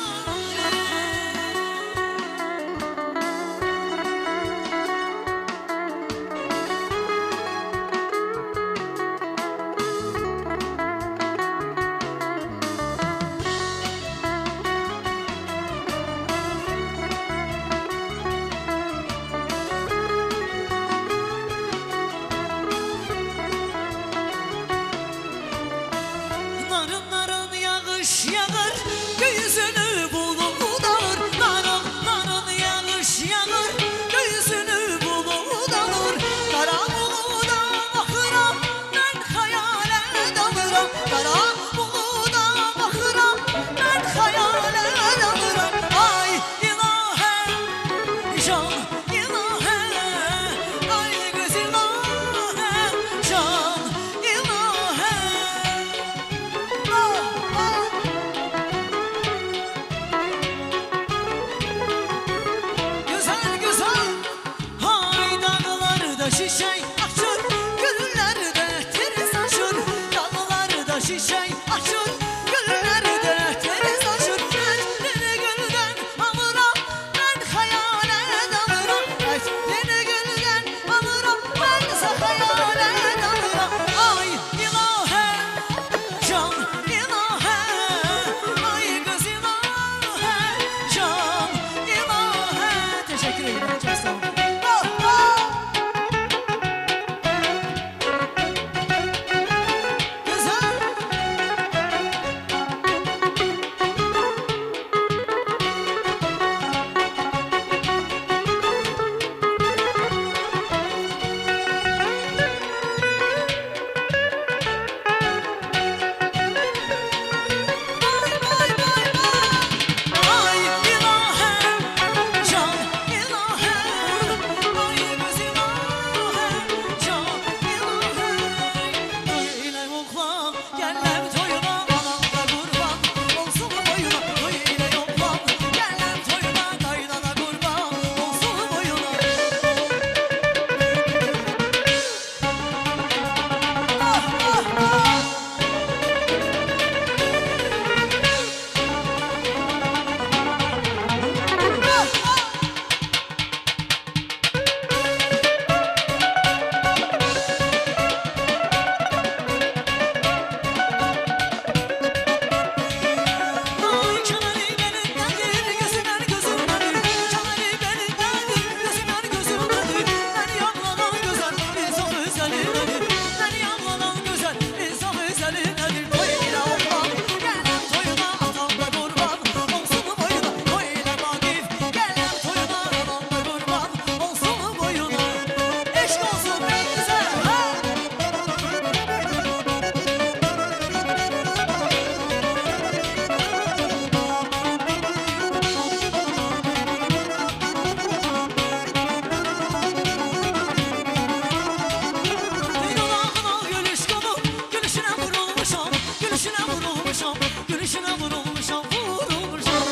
Narın narın yağış yağır, göğsünü bulut alır. Narın narın yağış yağır, göğsünü bulut alır. Kara buluda bakıram, ben hayale dalıram. Kara buluda bakıram, ben hayale dalıram. Ay ilahe, can ilahe, ay göz ilahe, can ilahe. Güzel güzel, hay dağlarda şişey açır, gülllerde teri saçır. Dağlarda şişey açır, gülllerde teri saçır. Etleri gülden alıram, ben hayale dalıram. Etleri gülden alıram, bense hayale dalıram. Ay ilahe, can ilahe, ay göz ilahe, can ilahe. Teşekkür ederim. Çok sağ olun. Güzel. Ay ilahe, can ilahe, ay göz ilahe, can ilahe. Toy ile yoklan, gellem toyuna, anam da kurban olsun boyuna. Toy ile yoklan, gellem toyuna, kaynana kurban olsun boyuna. Ay çanarı belindendir, gözümer gözümdendir. Çanarı belindendir, gözümer gözümdendir. Beni yanlanan güzel, insan özelindedir. Beni yanlanan güzel, insan özelindedir. Toy ile olmam, gellem toyuna, atam da kurban olsun boyuna. Toy ile vakif, gellem toyuna, anam da kurban olsun boyuna. Eşk olsun ben güzel, ha! Dudağına gülüş dolu, gülüşüne vurulmuşam, gülüşüne vurulmuşam, gülüşüne vurulmuşam, vurulmuşam.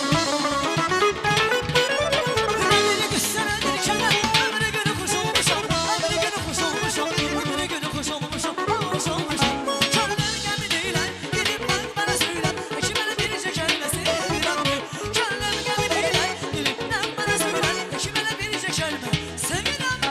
Ömrü güç senedir kenar, ömrü günü kuş olmuşam, ömrü günü kuş olmuşam, ömrü günü kuş olmuşam, kuş olmuşam. Körler gemideyle, dilimden bana söyler, ekimene bilecek elmesi viranlı. Körler gemideyle, dilimden bana söyler, ekimene bilecek elme, sevilen de.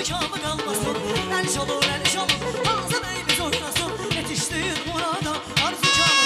arzu kamı kalmasın. Eliş olur ağzın eyimiz oynasın. Yetiştiğin murada arzu kamı.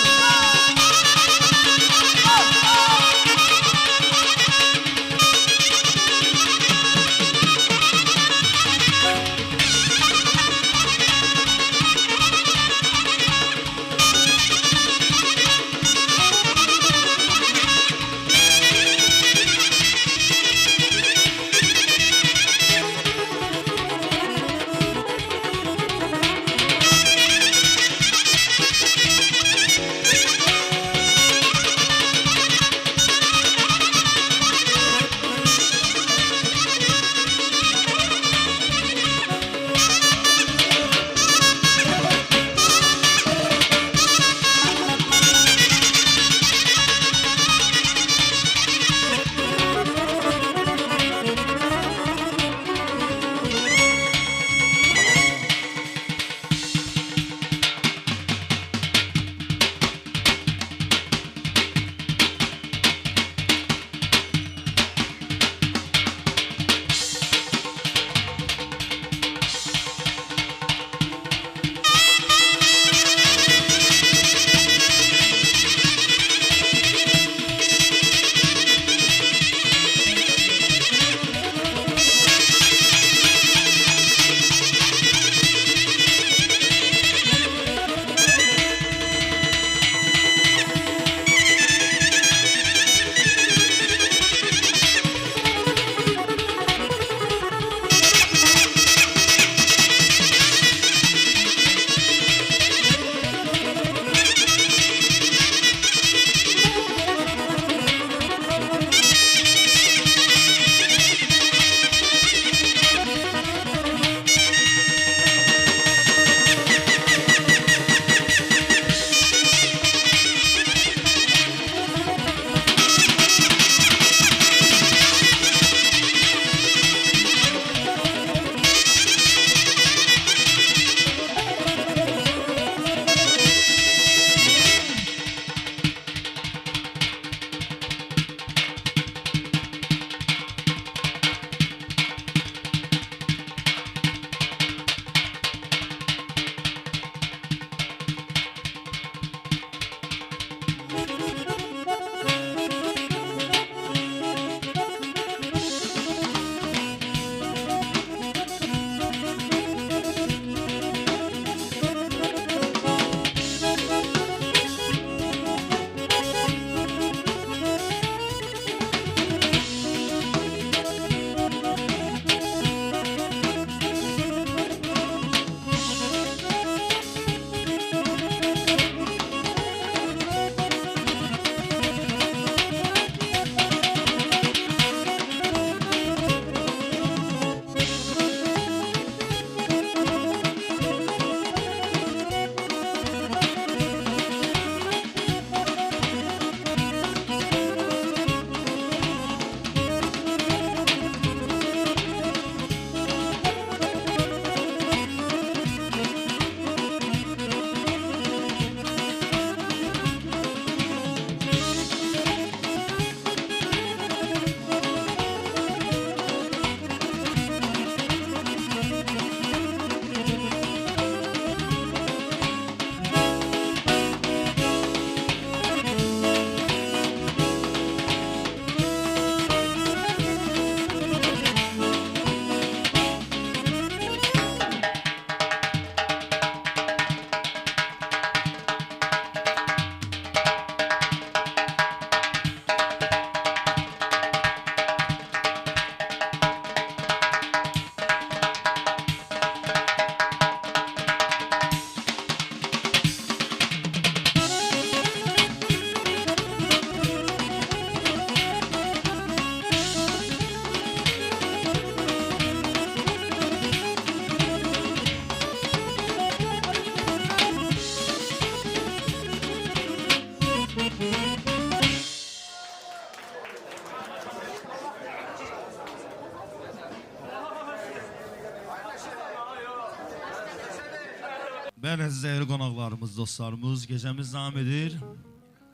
Bəli, əzizli qonaqlarımız, dostlarımız, gecəmiz davam edir.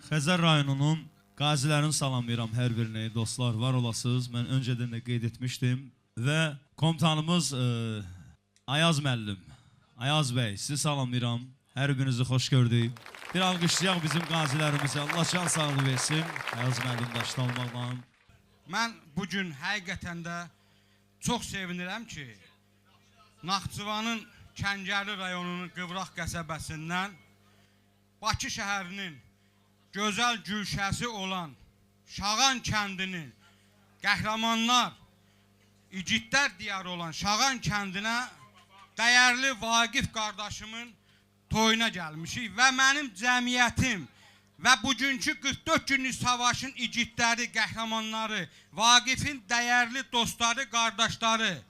Xəzər rayonunun qazilərini salamlayıram hər birini, dostlar, var olasınız. Mən öncədən də qeyd etmişdim. Və komutanımız Ayaz müəllim. Ayaz bəy, sizi salamlayıram. Hər birinizi xoş gördük. Bir alqışlayaq bizim qazilərimizə. Allah can sağlığı versin. Ayaz müəllim başda olmaqla. Mən bugün həqiqətən də çox sevinirəm ki, Naxçıvanın Kəngərli rayonunun Qıvraq qəsəbəsindən Bakı şəhərinin gözəl gülşəsi olan Şağan kəndinin qəhrəmanlar, igidlər diyarı olan Şağan kəndinə dəyərli Vaqif qardaşımın toyuna gəlmişik və mənim cəmiyyətim və bugünkü 44 günlük savaşın igidləri, qəhrəmanları, Vaqifin dəyərli dostları, qardaşları,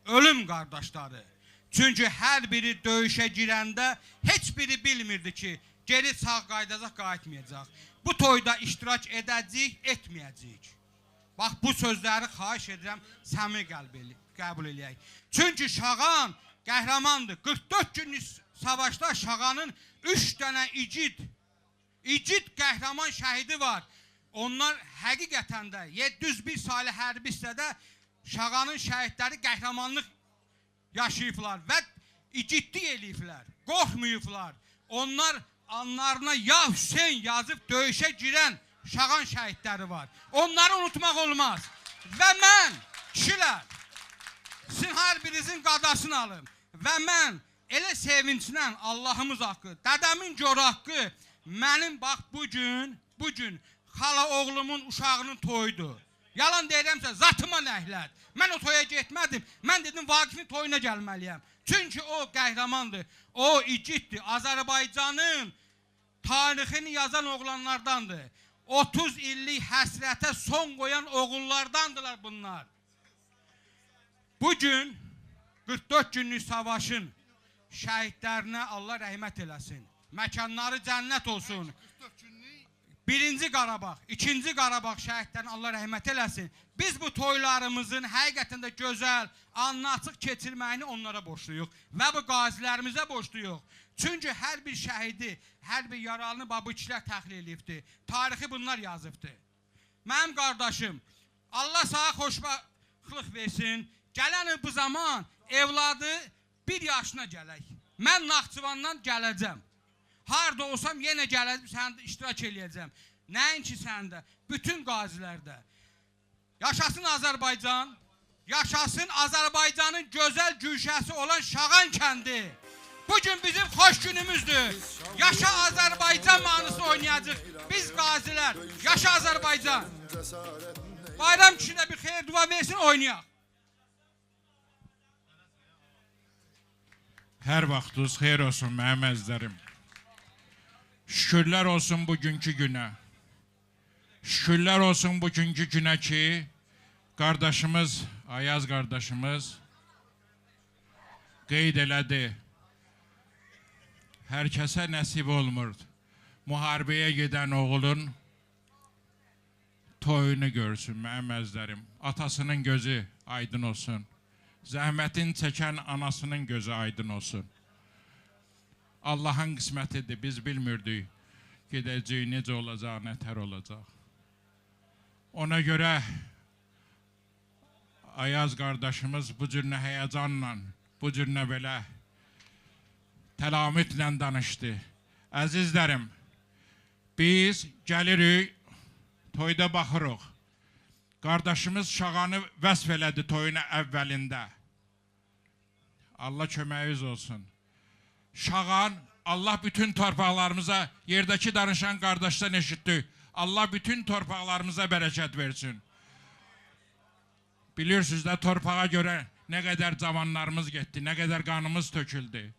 ölüm qardaşları. Çünki hər biri döyüşə girəndə heç biri bilmirdi ki, geri sağ qaydacaq, qayıtmayacaq. Bu toyda iştirak edəcəyik, etməyəcəyik. Bax, bu sözləri xahiş edirəm, səmimi qəbul eləyək. Çünki Şağan qəhrəmandır. 44 günlük savaşda Şağanın 3 dənə igid qəhrəman şəhidi var. Onlar həqiqətən də 701 saylı hərbi hissədə Şağanın şəhidləri qəhrəmanlıq yaşayıblar və igidlik eləyiblər, qorxmayıblar. Onlar anlarına ya Hüseyin yazıb döyüşə girən Şağan şəhidləri var. Onları unutmaq olmaz. Və mən, kişilər, sizin hər birinizin qadasını alım. Və mən elə sevinçlə Allahımız haqqı, dədəmin gör haqqı, mənim bax bugün xala oğlumun uşağının toyudur. Yalan deyirəmsə, zatıma nəhlət. Mən o toya getmədim. Mən dedim, Vaqifin toyuna gəlməliyəm. Çünki o qəhrəmandır, o igiddir. Azərbaycanın tarixini yazan oğlanlardandır. 30 illik həsrətə son qoyan oğullardandırlar bunlar. Bugün 44 günlük savaşın şəhidlərinə Allah rəhmət eləsin. Məkanları cənnət olsun. Birinci Qarabağ, ikinci Qarabağ şəhidlərini Allah rəhmət eləsin. Biz bu toylarımızın həqiqətən də gözəl, anlatıq keçirməyini onlara borçluyuq və bu qazilərimizə borçluyuq. Çünki hər bir şəhidi, hər bir yaralını bu kişilər təxliyə edibdir. Tarixi bunlar yazıbdır. Mənim qardaşım, Allah sana xoşbəxtlik versin. Gələn bu zaman evladı 1 yaşına gələk. Mən Naxçıvandan gələcəm. Harada olsam yenə gələcəm, səndə iştirak eləyəcəm. Nəinki səndə, bütün qazilərdə. Yaşasın Azərbaycan, yaşasın Azərbaycanın gözəl gülşəsi olan Şağan kəndi. Bugün bizim xoş günümüzdür. Yaşa Azərbaycan mahnısını oynayacaq. Biz qazilər, yaşa Azərbaycan. Bayram kişinə bir xeyir dua versin, oynayaq. Hər vaxtınız xeyir olsun mənim əzizlərim. Şükürlər olsun bugünkü günə. Şükürlər olsun bugünkü günə ki, qardaşımız, Ayaz qardaşımız qeyd elədi. Hər kəsə nəsib olmur. Müharibəyə gedən oğulun toyunu görsün mənim əzizlərim. Atasının gözü aydın olsun. Zəhmətin çəkən anasının gözü aydın olsun. Allahın qismətidir, biz bilmirdik gedəcək, necə olacaq, nətər olacaq. Ona görə Ayaz qardaşımız bu cürünə həyəcanla, bu cürünə belə təlamütlə danışdı. Əzizlərim, biz gəlirik, toyda baxırıq. Qardaşımız Şağanı vəsf elədi toyun əvvəlində. Allah köməyiniz olsun. Şağan, Allah bütün torpaqlarımıza, yerdəki danışan qardaşdan eşitdik. Allah bütün torpaqlarımıza bərəkət versin. Bilirsiniz də torpağa görə nə qədər cavanlarımız getdi, nə qədər qanımız töküldü.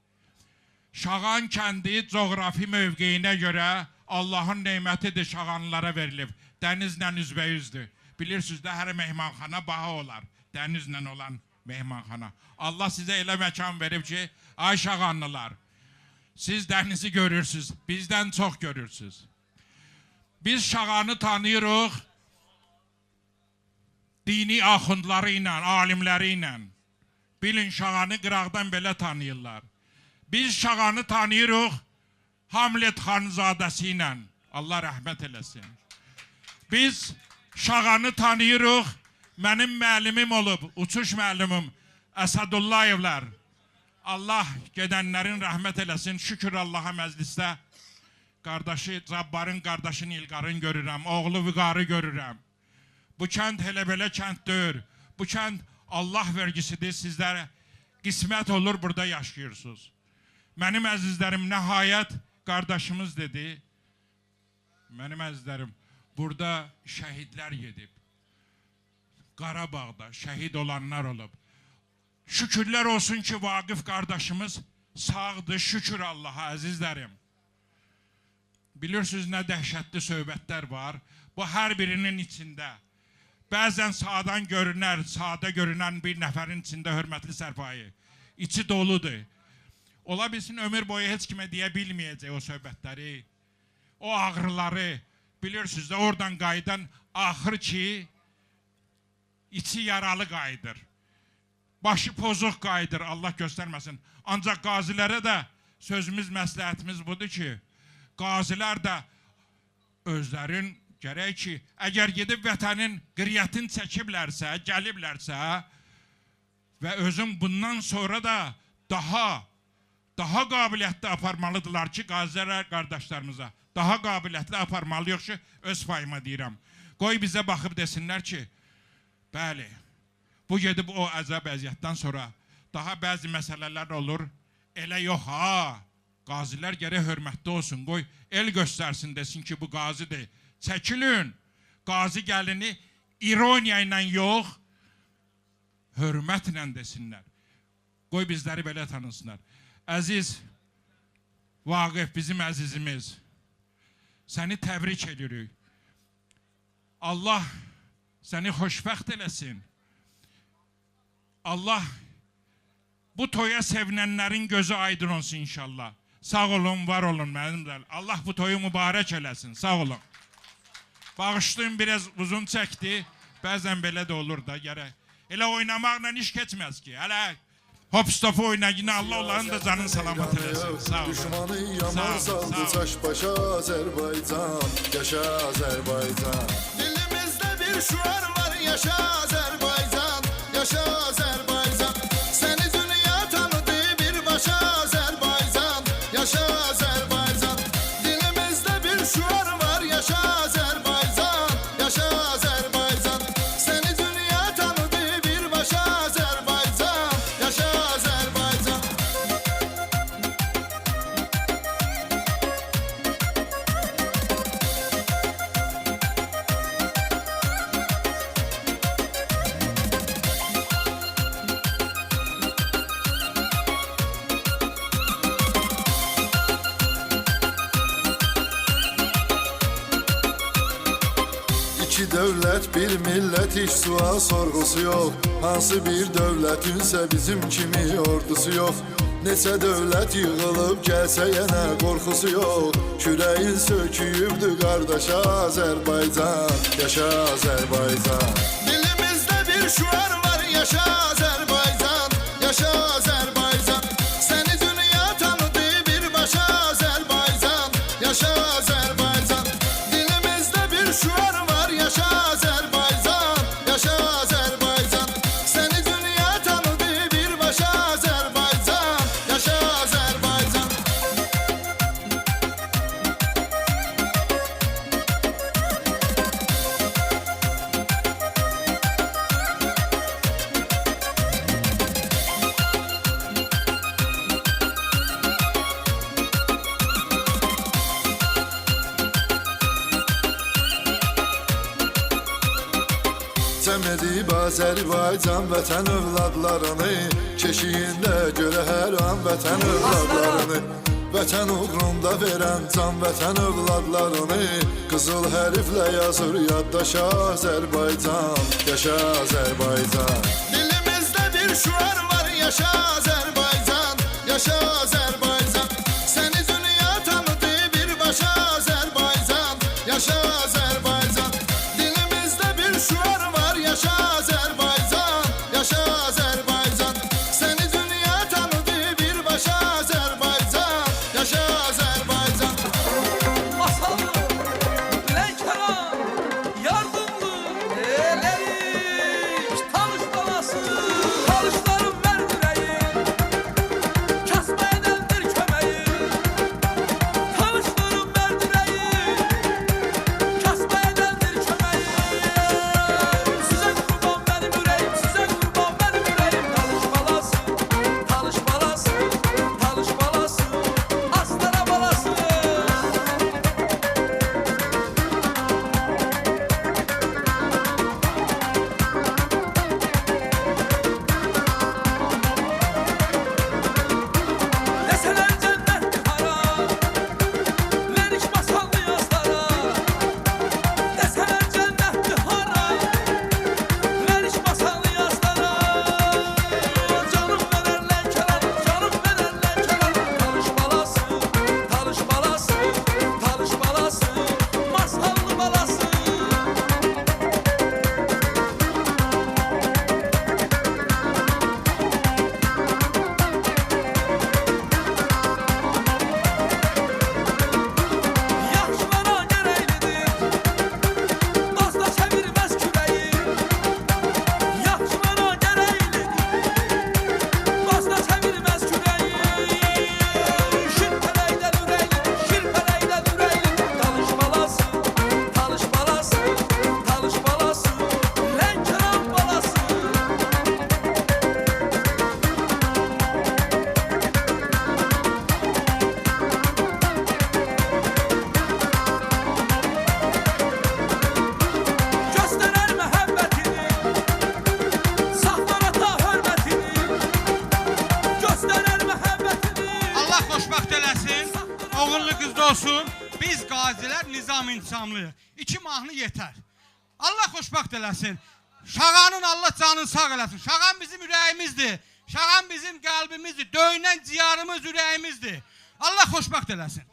Şağan kəndi coğrafi mövqeyinə görə Allahın neymətidir, Şağanlılara verilib. Dənizlə üzbəyüzdür. Bilirsiniz də hər mehmanxana baha olar. Dənizlə olan mehmanxana. Allah sizə elə məkan verib ki, ay Şağanlılar, siz dənizi görürsünüz, bizdən çox görürsünüz. Biz Şağanı tanıyırıq dini axundları ilə, alimləri ilə. Bilin, Şağanı qıraqdan belə tanıyırlar. Biz Şağanı tanıyırıq Hamlet xanzadəsi ilə. Allah rəhmət eləsin. Biz Şağanı tanıyırıq Mənim müəllimim olub, uçuş müəllimim Əsədullayevlər. Allah gedənlərin rəhmət eləsin. Şükür Allaha məclisdə qardaşı Cabbarın, qardaşı Nilqarın görürəm, oğlu Vüqarı görürəm. Bu kənd elə belə kənddir. Bu kənd Allah vergisidir. Sizlərə qismət olur, burada yaşayırsınız. Mənim əzizlərim, nəhayət qardaşımız dedi. Mənim əzizlərim, burada şəhidlər gedib. Qarabağda şəhid olanlar olub. Şükürlər olsun ki, Vaqif qardaşımız sağdır, şükür Allaha, əzizlərim. Bilirsiniz, nə dəhşətli söhbətlər var. Bu, hər birinin içində. Bəzən sağdan görünər, sağda görünən bir nəfərin içində hörmətli sərfayı. İçi doludur. Ola bilsin, ömür boyu heç kimə deyə bilməyəcək o söhbətləri. O ağrıları, bilirsiniz də, oradan qayıdan axır ki, içi yaralı qayıdır. Başı pozuq qayıdır, Allah göstərməsin. Ancaq qazilərə də sözümüz, məsləhətimiz budur ki, qazilər də özlərin gərək ki, əgər gedib vətənin qiriyyətini çəkiblərsə, gəliblərsə və özüm bundan sonra da daha qabiliyyətli aparmalıdırlar ki, qazilər qardaşlarımıza daha qabiliyyətli aparmalıyıq ki, öz payıma deyirəm. Qoy bizə baxıb desinlər ki, bəli, bu gedib o əzab əziyyətdən sonra daha bəzi məsələlər olur. Elə yox ha, qazilər gərək hörmətli olsun. Qoy el göstərsin, desin ki, bu qazidir. Çəkilin, qazi gəlini ironiya ilə yox, hörmətlə desinlər. Qoy bizləri belə tanısınlar. Əziz Vaqif, bizim əzizimiz, səni təbrik edirik. Allah səni xoşbəxt eləsin. Allah bu toya sevinənlərin gözü aydın olsun inşallah. Sağ olun, var olun mənimlə. Allah bu toyu mübarək eləsin. Sağ olun. Bağışlayın, biraz uzun çəkdi. Bəzən belə də olur da gərək. Elə oynamaqla iş keçməz ki. Hələ hop stop oyna, yine Allah onların da canını salamat eləsin. Sağ olun. Düşmanı yamar saldı çaş başa Azerbaycan. Yaşa Azerbaycan. Dilimizde bir şuar var, yaşa Azerbaycan. Yaşa Azerbaycan. Seni dünya tanıdı bir başa Azerbaycan. Yaşa Azerbaycan. Dilimizde bir şuar var, yaşa Azerbaycan. Yaşa Azerbaycan. Seni dünya tanıdı bir başa Azerbaycan. Yaşa Azerbaycan. İki devlet bir millet hiç sual sorgusu yok. Hansı bir devletinse bizim kimi ordusu yok. Neçə devlet yığılıp gelse yine korkusu yok. Küreğin söküyübdü kardeşa Azerbaycan. Yaşa Azerbaycan. Dilimizde bir şuar var, yaşa Azerbaycan. Yaşa Azerbaycan. Seni dünya tanıdı bir başa Azerbaycan. Yaşa Azerbaycan. Dilimizde bir şuar var, yaşa Azerbaycan. Yaşa Azerbaycan. Seni dünya tanıdı bir başa Azerbaycan. Yaşa Azerbaycan. Cəm edib Azərbaycan vətən övladlarını, keşiyində görə hər an vətən övladlarını. Vətən uğrunda verən can vətən övladlarını, qızıl hərflə yazır yaddaşa Azərbaycan. Yaşa Azərbaycan. Dilimizdə bir şuar var, yaşa Azərbaycan. Yaşa Azərbaycan. Səni dünya tanıdı bir başa Azərbaycan. Yaşa Azərbaycan. Dilimizdə bir şuar var, yaşa Azerbaycan, yaşa Azerbaycan. Seni dünya tanıdı bir başa Azerbaycan, yaşa Azerbaycan. Masallı, Lənkəran, yardımlı eləyim. olsun, biz qazilər nizam intisamlıyıq. 2 mahnı yetər. Allah xoşbəxt eləsin. Şağanın Allah canını sağ eləsin. Şağan bizim ürəyimizdir. Şağan bizim qəlbimizdir. Döyünən ciyarımız ürəyimizdir. Allah xoşbəxt eləsin.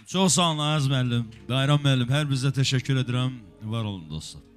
Çox sağ olun Ayaz müəllim, Bayram müəllim, hər birinizə təşəkkür edirəm. Var olun dostlar.